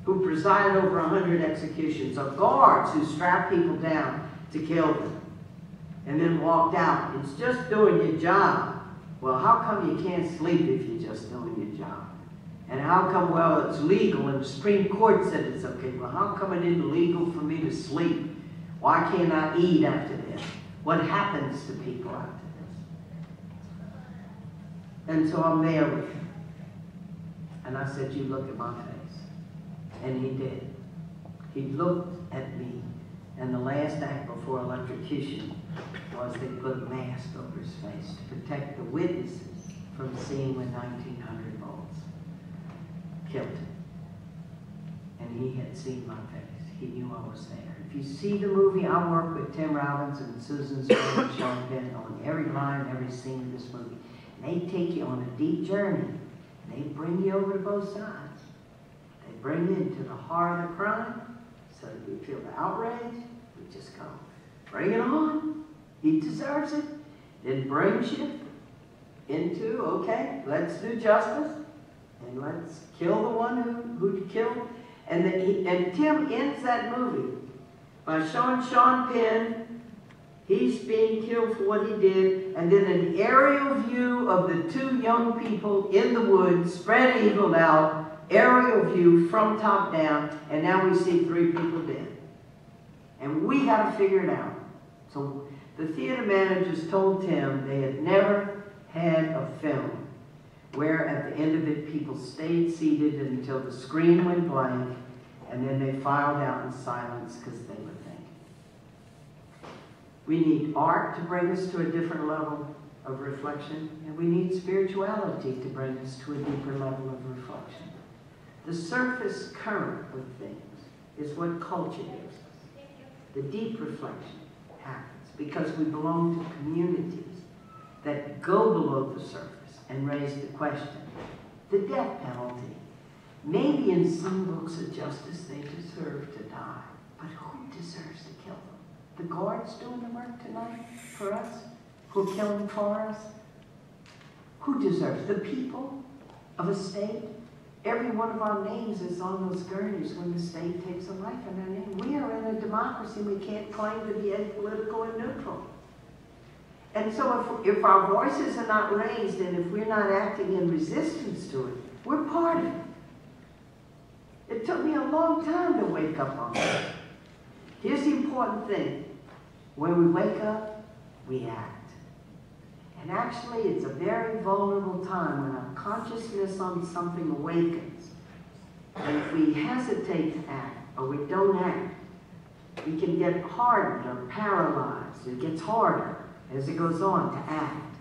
who presided over 100 executions, of guards who strapped people down to kill them and then walked out. It's just doing your job. Well, how come you can't sleep if you're just doing your job? And how come, well, it's legal and the Supreme Court said it's okay. Well, how come it isn't legal for me to sleep? Why can't I eat after this? What happens to people after this? And so I'm there with him. And I said, you look at my face. And he did. He looked at me. And the last act before electrocution was they put a mask over his face to protect the witnesses from seeing when 1900 volts killed him. And he had seen my face. He knew I was there. If you see the movie, I work with Tim Robbins and Susan Stuart and Sean Penn on every line, every scene of this movie. And they take you on a deep journey. They bring you over to both sides. They bring you into the heart of the crime so that we feel the outrage. We just go, bring it on. He deserves it. It brings you into, okay, let's do justice and let's kill the one who killed. And Tim ends that movie by showing Sean Penn, he's being killed for what he did, and then an aerial view of the two young people in the woods, spread eagled out, aerial view from top down, and now we see 3 people dead. And we got to figure it out. So the theater managers told Tim they had never had a film where at the end of it people stayed seated until the screen went blank, and then they filed out in silence because they were thinking. We need art to bring us to a different level of reflection, and we need spirituality to bring us to a deeper level of reflection. The surface current of things is what culture gives us. The deep reflection happens because we belong to communities that go below the surface and raise the question. The death penalty. Maybe in some books of justice they deserve to die, but who deserves to kill them? The guards doing the work tonight for us? Who are killing for us? Who deserves? The people of a state? Every one of our names is on those gurneys when the state takes a life in our name. We are in a democracy. We can't claim to be apolitical and neutral. And so if our voices are not raised and if we're not acting in resistance to it, we're part of it. It took me a long time to wake up on that. Here's the important thing. When we wake up, we act. And actually, it's a very vulnerable time when our consciousness on something awakens. And if we hesitate to act, or we don't act, we can get hardened or paralyzed. It gets harder as it goes on to act.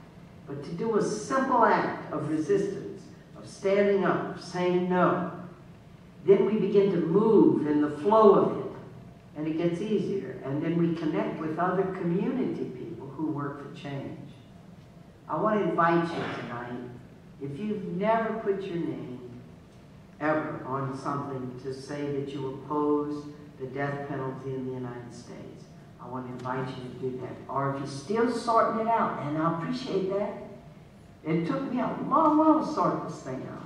But to do a simple act of resistance, of standing up, of saying no, then we begin to move in the flow of it, and it gets easier. And then we connect with other community people who work for change. I want to invite you tonight, if you've never put your name ever on something to say that you oppose the death penalty in the United States, I want to invite you to do that. Or if you're still sorting it out, and I appreciate that. It took me a long while to sort this thing out.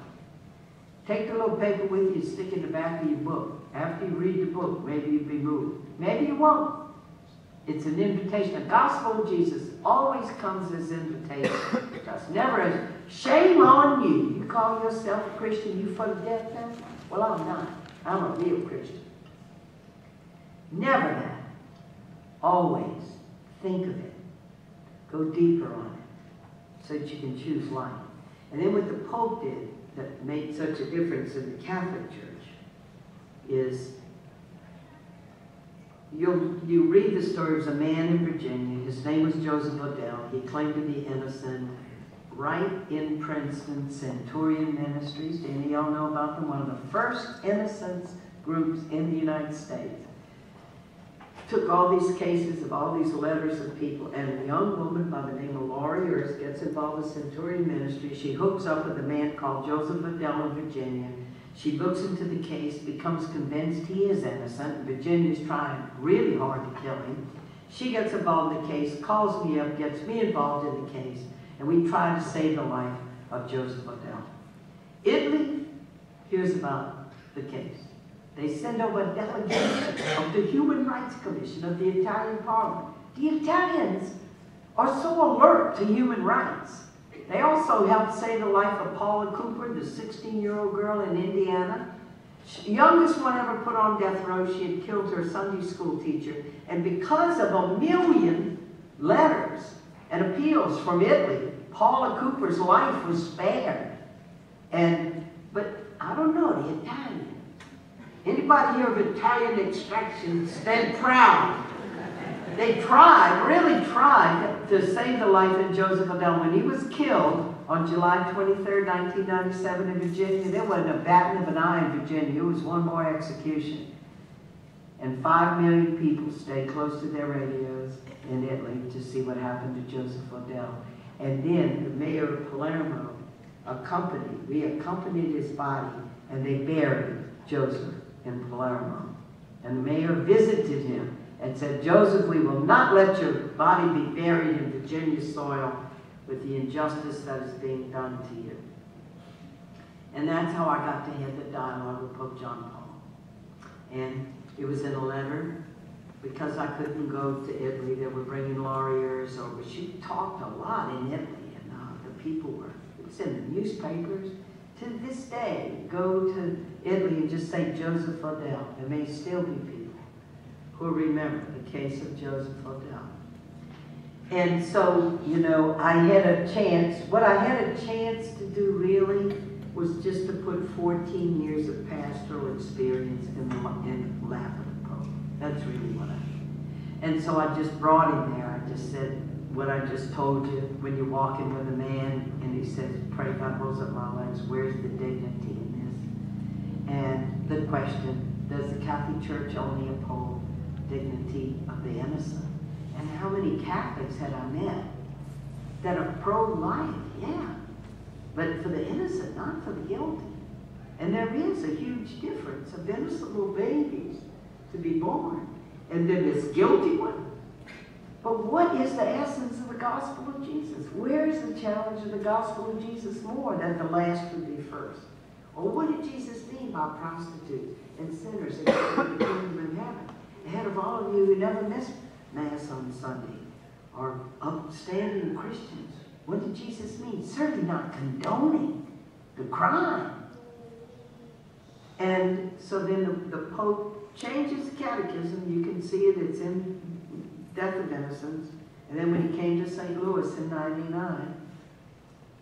Take the little paper with you, stick it in the back of your book. After you read the book, maybe you'll be moved. Maybe you won't. It's an invitation. The gospel of Jesus always comes as invitation. Just never as, shame on you. You call yourself a Christian, you for the death penalty? Well, I'm not. I'm a real Christian. Never that. Always think of it. Go deeper on it so that you can choose life. And then what the Pope did that made such a difference in the Catholic Church is You read the story of a man in Virginia. His name was Joseph Odell. He claimed to be innocent right in Princeton, Centurion Ministries. Do any of y'all know about them? One of the first innocence groups in the United States. Took all these cases of all these letters of people, and a young woman by the name of Laura gets involved with Centurion Ministry. She hooks up with a man called Joseph Odell in Virginia. She looks into the case, becomes convinced he is innocent. Virginia's trying really hard to kill him. She gets involved in the case, calls me up, gets me involved in the case, and we try to save the life of Joseph Odell. Italy hears about the case. They send over a delegation of the Human Rights Commission of the Italian Parliament. The Italians are so alert to human rights. They also helped save the life of Paula Cooper, the 16-year-old girl in Indiana. Youngest one ever put on death row. She had killed her Sunday school teacher. And because of 1 million letters and appeals from Italy, Paula Cooper's life was spared. But I don't know, the Italian. Anybody here of Italian extraction, stand proud. They tried, really tried, to save the life of Joseph Odell. When he was killed on July 23rd, 1997 in Virginia, there wasn't a batting of an eye in Virginia. It was one more execution. And 5 million people stayed close to their radios in Italy to see what happened to Joseph Odell. And then the mayor of Palermo we accompanied his body, and they buried Joseph in Palermo. And the mayor visited him and said, Joseph, we will not let your body be buried in Virginia soil with the injustice that is being done to you. And that's how I got to have the dialogue with Pope John Paul. And it was in a letter. Because I couldn't go to Italy, they were bringing lawyers over. She talked a lot in Italy, and the people were, it was in the newspapers. To this day, go to Italy and just say Joseph Odell. There may still be people who remember the case of Joseph Odell. And so, you know, what I had a chance to do really was just to put 14 years of pastoral experience in lap of the Pope. That's really what I did. And so I just brought him there. I just said what I just told you when you're walking with a man and he says, pray God rolls up my legs, where's the dignity in this? And the question, does the Catholic Church only uphold dignity of the innocent? And how many Catholics had I met that are pro-life? Yeah. But for the innocent, not for the guilty. And there is a huge difference of innocent little babies to be born, and then this guilty one. But what is the essence of the gospel of Jesus? Where is the challenge of the gospel of Jesus more than the last would be first? Or what did Jesus mean by prostitutes and sinners and the kingdom of heaven? Ahead of all of you who never miss Mass on Sunday, or upstanding Christians, what did Jesus mean? Certainly not condoning the crime. And so then the Pope changes the catechism. You can see it. It's in Death of Innocence. And then when he came to St. Louis in '99,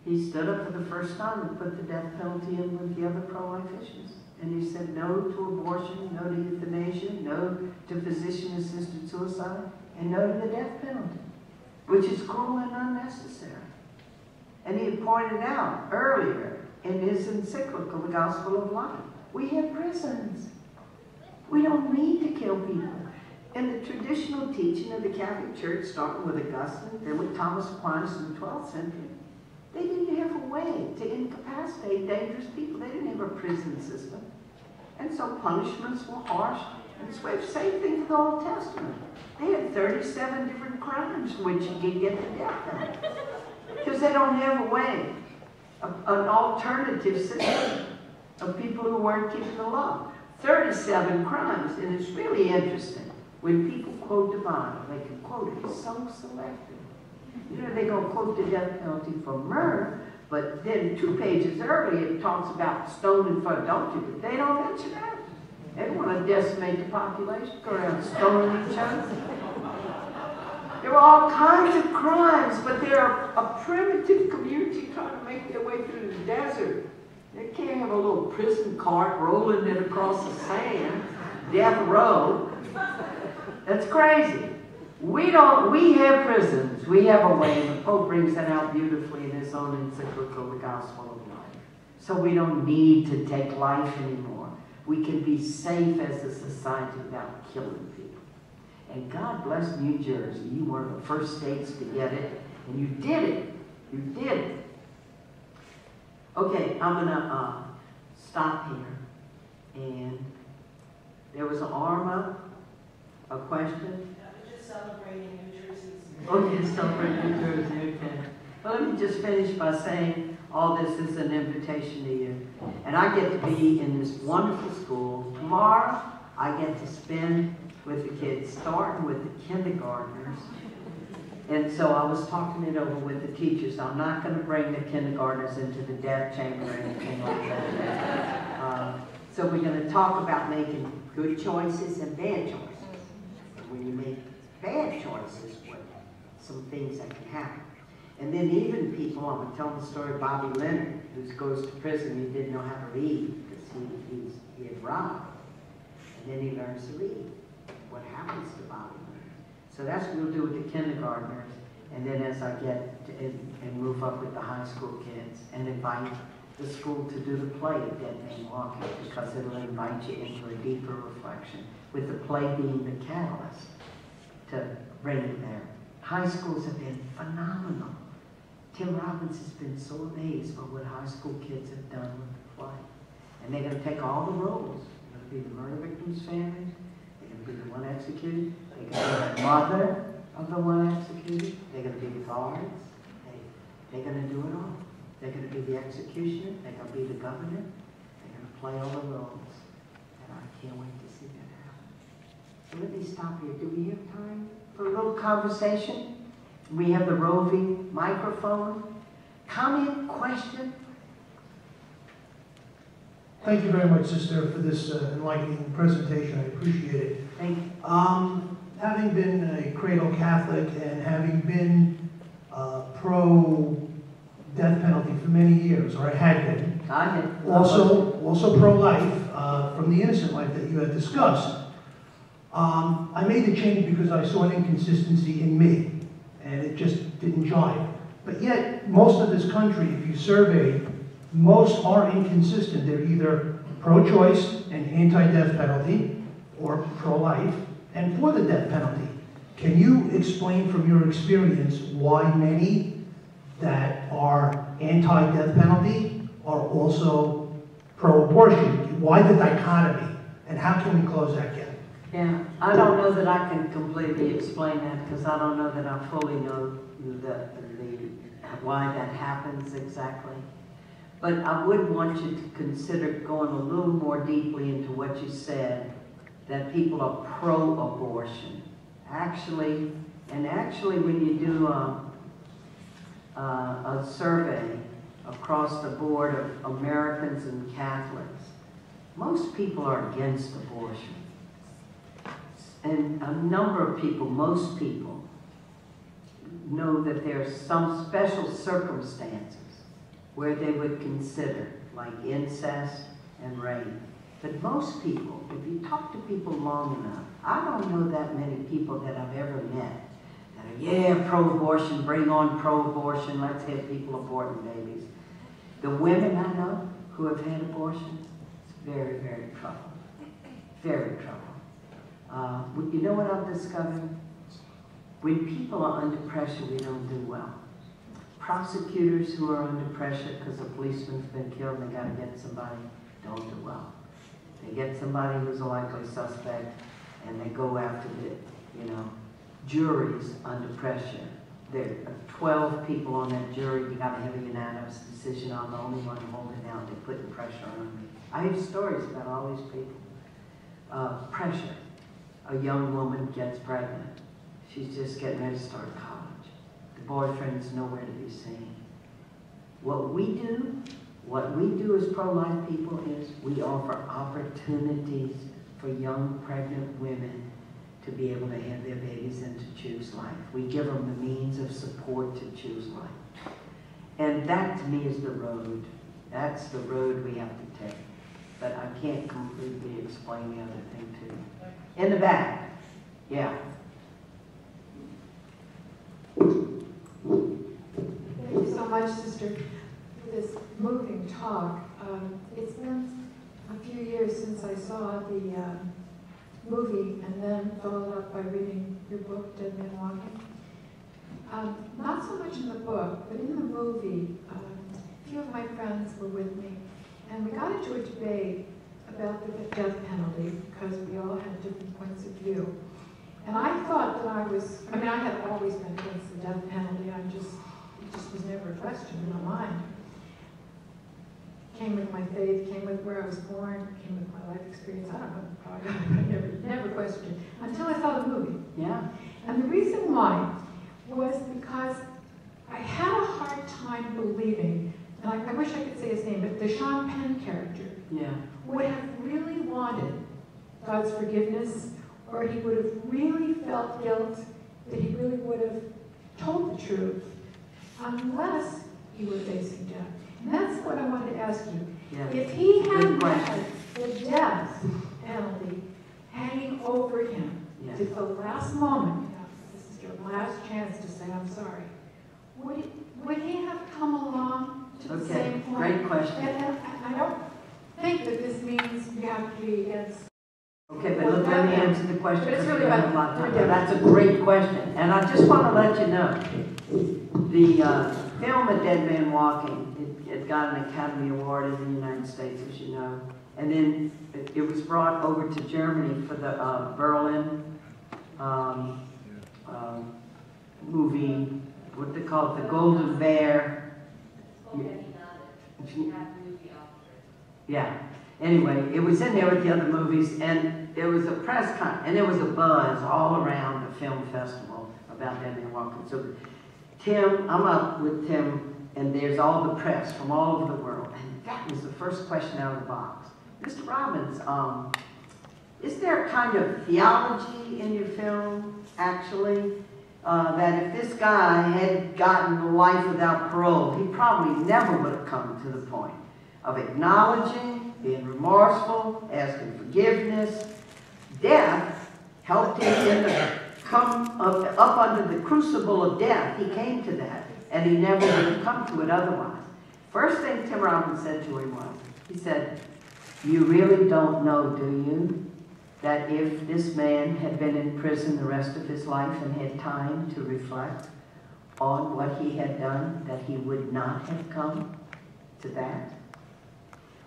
he stood up for the first time and put the death penalty in with the other pro-life issues. And he said no to abortion, no to euthanasia, no to physician-assisted suicide, and no to the death penalty, which is cruel and unnecessary. And he had pointed out earlier in his encyclical, The Gospel of Life, we have prisons. We don't need to kill people. In the traditional teaching of the Catholic Church, starting with Augustine, then with Thomas Aquinas in the 12th century, they didn't have a way to incapacitate dangerous people. They didn't have a prison system. And so punishments were harsh and swift. Same thing for the Old Testament. They had 37 different crimes for which you could get the death penalty. Because they don't have a way, an alternative system of people who weren't keeping the law. 37 crimes, and it's really interesting. When people quote the Bible, they can quote it. It's so selective. You know, they're going to quote the death penalty for murder, but then 2 pages earlier it talks about stoning for adultery, but they don't mention that. They don't want to decimate the population, go around stoning each other. There are all kinds of crimes, but they're a primitive community trying to make their way through the desert. They can't have a little prison cart rolling it across the sand, death row. That's crazy. We have prisons. We have a way, and the Pope brings that out beautifully in his own encyclical, The Gospel of Life. So we don't need to take life anymore. We can be safe as a society without killing people. And God bless New Jersey. You were one of the first states to get it, and you did it. You did it. Okay, I'm going to stop here. And there was an arm up, a question. Just celebrating New Jersey's. Oh, yes, celebrating New Jersey, okay. Well, let me just finish by saying all this is an invitation to you. And I get to be in this wonderful school. Tomorrow, I get to spend with the kids, starting with the kindergartners. And so I was talking it over with the teachers. I'm not going to bring the kindergartners into the death chamber or anything like that. So we're going to talk about making good choices and bad choices. And when you make bad choices, what some things that can happen. And then even people, I'm going to tell the story of Bobby Leonard, who goes to prison. He didn't know how to read because he had robbed. And then he learns to read. What happens to Bobby Leonard? So that's what we'll do with the kindergartners. And then as I get to, and move up with the high school kids and invite the school to do the play of Dead Man Walking, because it'll invite you into a deeper reflection, with the play being the catalyst to bring it there. High schools have been phenomenal. Tim Robbins has been so amazed by what high school kids have done with the play. And they're going to take all the roles. They're going to be the murder victims' families. They're going to be the one executed. They're going to be the mother of the one executed. They're going to be the guards. They're going to do it all. They're going to be the executioner. They're going to be the governor. They're going to play all the roles. And I can't wait to see that happen. So let me stop here. Do we have time for a little conversation? We have the roving microphone. Comment, question? Thank you very much, Sister, for this enlightening presentation. I appreciate it. Thank you. Having been a cradle Catholic and having been pro-death penalty for many years, or I had been, also pro-life from the innocent life that you had discussed, I made the change because I saw an inconsistency in me, and it just didn't jive. But yet, most of this country, if you survey, most are inconsistent. They're either pro-choice and anti-death penalty, or pro-life and for the death penalty. Can you explain from your experience why many that are anti-death penalty are also pro-abortion? Why the dichotomy? And how can we close that gap? Yeah, I don't know that I can completely explain that, because I don't know that I fully know why that happens exactly. But I would want you to consider going a little more deeply into what you said, that people are pro-abortion. Actually, when you do a survey across the board of Americans and Catholics, most people are against abortion. And a number of people, most people, know that there are some special circumstances where they would consider, like incest and rape. But most people, if you talk to people long enough, I don't know that many people that I've ever met that are, yeah, pro-abortion, bring on pro-abortion, let's have people aborting babies. The women I know who have had abortions, it's very, very trouble. Very trouble. You know what I've discovered? When people are under pressure, we don't do well. Prosecutors who are under pressure because a policeman's been killed and they got to get somebody, don't do well. They get somebody who's a likely suspect and they go after the, juries under pressure. There are 12 people on that jury. You got to have a unanimous decision. I'm the only one holding out. They're putting pressure on me. I have stories about all these people. Pressure. A young woman gets pregnant. She's just getting ready to start college. The boyfriend's nowhere to be seen. What we do as pro-life people is we offer opportunities for young pregnant women to be able to have their babies and to choose life. We give them the means of support to choose life. And that to me is the road. That's the road we have to take. But I can't completely explain the other thing to you. In the back. Yeah. Thank you so much, Sister, for this moving talk. It's been a few years since I saw the movie and then followed up by reading your book, Dead Men Walking. Not so much in the book, but in the movie, a few of my friends were with me, and we got into a debate about the death penalty because we all had different points of view. And I thought that I had always been against the death penalty. It just was never a question in my mind. Came with my faith, came with where I was born, came with my life experience. I don't know, I never questioned it until I saw the movie. Yeah. And the reason why was because I had a hard time believing, and I wish I could say his name, but the Sean Penn character would have really wanted God's forgiveness, or he would have really felt guilt, that he really would have told the truth, unless he were facing death. And that's what I wanted to ask you. Yeah. If he had had the death penalty hanging over him to the last moment, this is your last chance to say I'm sorry, would he have come along to the same point? Great question. And I don't think that this means you have to be against. Okay, but let me answer the question. But it's really about that's a great question. And I just want to let you know, the film A Dead Man Walking, it got an Academy Award in the United States, as you know. And then it was brought over to Germany for the Berlin movie, what they call it, the Golden Bear. Yeah. Anyway, it was in there with the other movies, and there was a press con, and there was a buzz all around the film festival about Dead Man Walking. So Tim, I'm up with Tim, and there's all the press from all over the world, and that was the first question out of the box. Mr. Robbins, is there a kind of theology in your film, actually, that if this guy had gotten a life without parole, he probably never would have come to the point of acknowledging, being remorseful, asking forgiveness. Death helped him come up under the crucible of death. He came to that, and he never would have come to it otherwise. First thing Tim Robbins said to him was, he said, "You really don't know, do you, that if this man had been in prison the rest of his life and had time to reflect on what he had done, that he would not have come to that?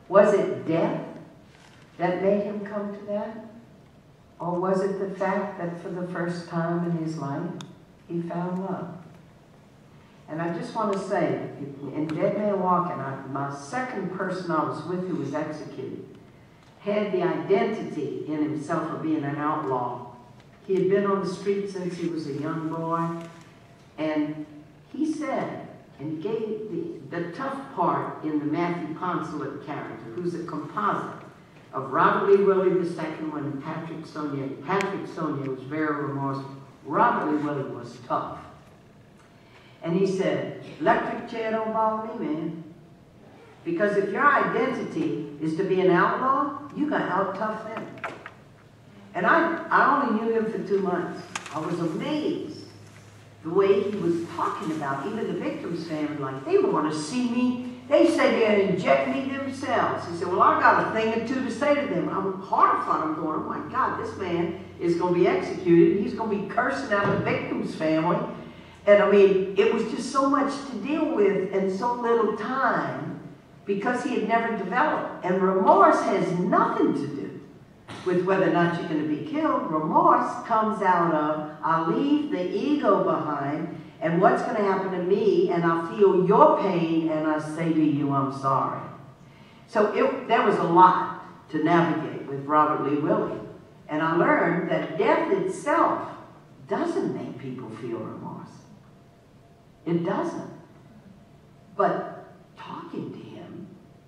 Was it death that made him come to that? Or was it the fact that for the first time in his life, he found love?" And I just want to say, in Dead Man Walking, my second person I was with who was executed had the identity in himself of being an outlaw. He had been on the street since he was a young boy, and he said, and he gave the tough part in the Matthew Poncelet character, who's a composite of Robert Lee Willie II and Patrick Sonnier. Patrick Sonnier was very remorseful. Robert Lee Willie was tough. And he said, "Electric chair don't bother me, man. Because if your identity is to be an outlaw, you got to out-tough them." And I only knew him for 2 months. I was amazed the way he was talking about even the victim's family. Like, they want to see me. They say they'll inject me themselves. He said, "Well, I got a thing or two to say to them." I'm horrified. I'm going, oh my God, this man is going to be executed. He's going to be cursing out the victim's family. And I mean, it was just so much to deal with and so little time because he had never developed. And remorse has nothing to do with whether or not you're going to be killed. Remorse comes out of, I leave the ego behind, and what's going to happen to me, and I feel your pain, and I say to you, I'm sorry. So there was a lot to navigate with Robert Lee Willie. And I learned that death itself doesn't make people feel remorse. It doesn't. But talking to him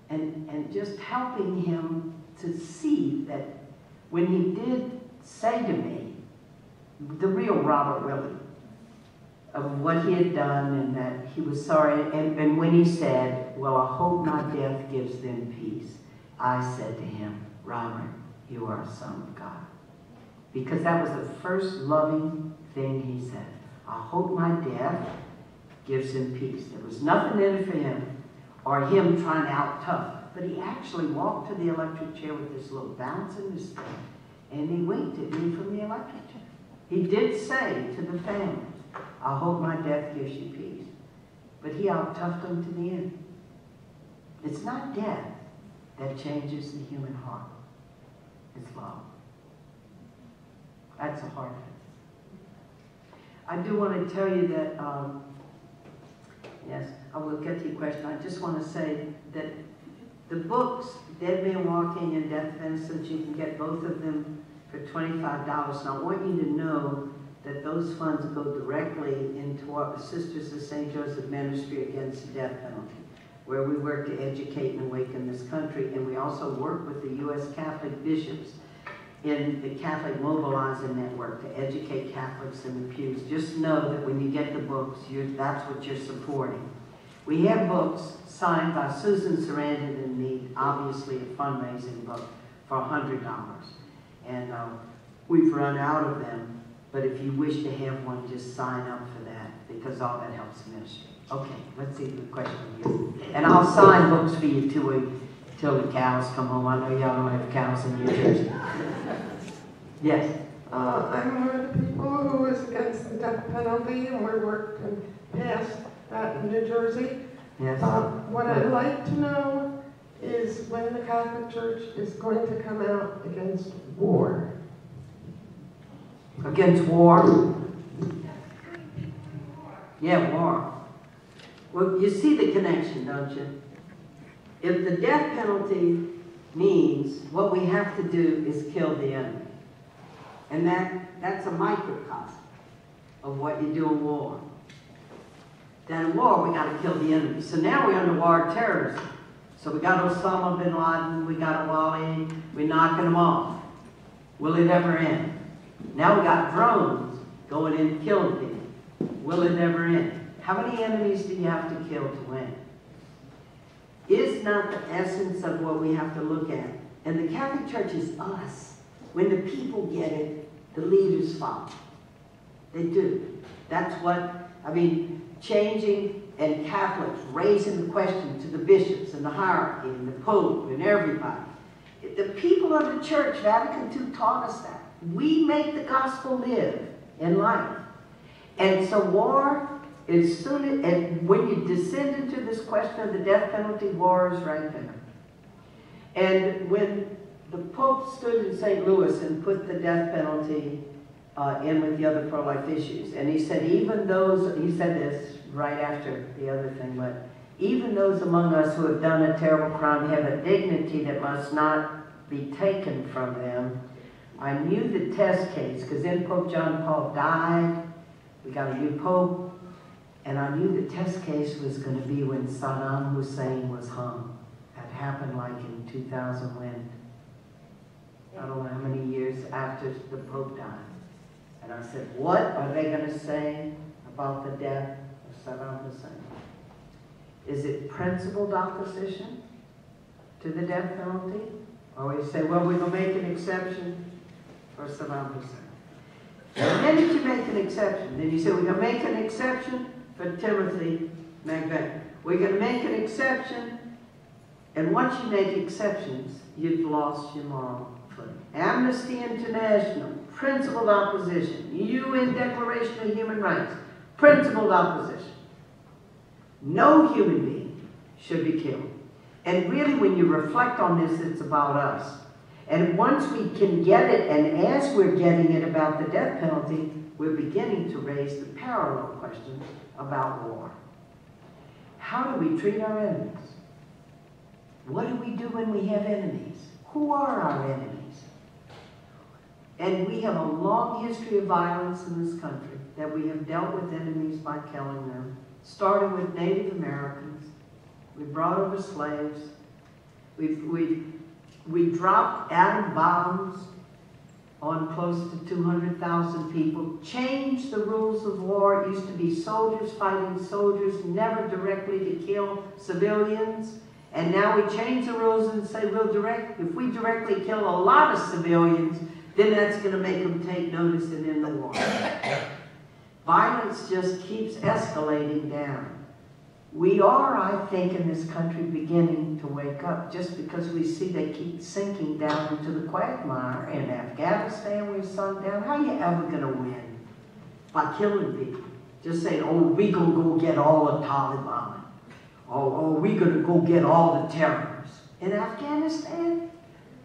and just helping him to see that when he did say to me, the real Robert Willie, of what he had done and that he was sorry, and when he said, "Well, I hope my death gives them peace," I said to him, "Robert, you are a son of God." because that was the first loving thing he said. I hope my death gives him peace. There was nothing in it for him or him trying to out tough. But he actually walked to the electric chair with this little bounce in his step, and he winked at me from the electric chair. He did say to the family, I hope my death gives you peace. But he out toughed them to the end. It's not death that changes the human heart. It's love. That's a hard thing. I do want to tell you that, yes, I will get to your question. I just want to say that the books, Dead Men Walking and Death Innocence, you can get both of them for $25. And I want you to know that those funds go directly into our Sisters of St. Joseph Ministry Against the Death Penalty, where we work to educate and awaken this country. And we also work with the U.S. Catholic bishops in the Catholic Mobilizer Network to educate Catholics in the pews. Just know that when you get the books, that's what you're supporting. We have books signed by Susan Sarandon in Need, obviously a fundraising book, for $100. And we've run out of them, but if you wish to have one, just sign up for that, because all that helps the ministry. Okay, let's see the question here. And I'll sign books for you till the cows come home. I know y'all don't have cows in New Jersey. Yes? I'm one of the people who is against the death penalty, and we worked and passed that in New Jersey. Yes. What I'd like to know is when the Catholic Church is going to come out against war. Against war? Yeah, war. Well, you see the connection, don't you? If the death penalty means what we have to do is kill the enemy. And that's a microcosm of what you do in war. Then in war, we got to kill the enemy. So now we're under war of terrorism. So we got Osama bin Laden, we got Wally, we're knocking them off. Will it ever end? Now we got drones going in and killing people. Will it ever end? How many enemies do you have to kill to win? Is not the essence of what we have to look at. And the Catholic Church is us. When the people get it, the leaders follow. They do. That's what, I mean, changing and Catholics raising the question to the bishops and the hierarchy and the Pope and everybody. The people of the Church, Vatican II taught us that. We make the gospel live in life. And so war, as soon as, and when you descend into this question of the death penalty, war is right there. And when the Pope stood in St. Louis and put the death penalty in with the other pro-life issues, and he said, even those, he said this right after the other thing, but even those among us who have done a terrible crime have a dignity that must not be taken from them. I knew the test case, because then Pope John Paul died, we got a new Pope, and I knew the test case was going to be when Saddam Hussein was hung. That happened like in 2000 when, I don't know how many years after the Pope died. And I said, what are they going to say about the death of Saddam Hussein? Is it principled opposition to the death penalty? Or we say, well, we're going to make an exception for Saddam Hussein. The minute you make an exception, then you say, we're going to make an exception for Timothy McVeigh. We're going to make an exception, and once you make exceptions, you've lost your moral footing. Amnesty International, principled opposition. UN Declaration of Human Rights, principled opposition. No human being should be killed. And really, when you reflect on this, it's about us. And once we can get it, and as we're getting it about the death penalty, we're beginning to raise the parallel questions about war. How do we treat our enemies? What do we do when we have enemies? Who are our enemies? And we have a long history of violence in this country, that we have dealt with enemies by killing them, starting with Native Americans. We brought over slaves. We dropped atom bombs on close to 200,000 people, changed the rules of war. It used to be soldiers fighting soldiers, never directly to kill civilians. And now we change the rules and say, if we directly kill a lot of civilians, then that's going to make them take notice and end the war. Violence just keeps escalating down. We are, I think, in this country beginning to wake up just because we see they keep sinking down into the quagmire. In Afghanistan, we've sunk down. How are you ever going to win? By killing people. Just saying, oh, we going to go get all the Taliban. Oh, we going to go get all the terrorists. In Afghanistan,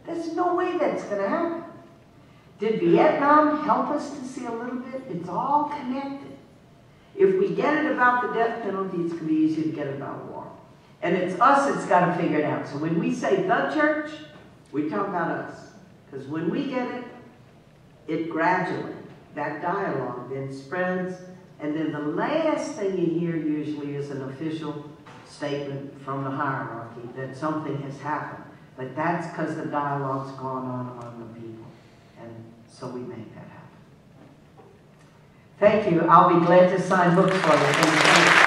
there's no way that's going to happen. Did Vietnam help us to see a little bit? It's all connected. If we get it about the death penalty, it's going to be easier to get it about war. And it's us that's got to figure it out. So when we say the church, we talk about us. Because when we get it, it gradually, that dialogue then spreads. And then the last thing you hear usually is an official statement from the hierarchy that something has happened. But that's because the dialogue's gone on among the people. And so we make that happen. Thank you. I'll be glad to sign books for you. Thank you.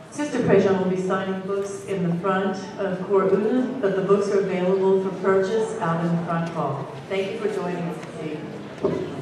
Sister Prejean will be signing books in the front of Cour Una, but the books are available for purchase out in the front hall. Thank you for joining us this evening.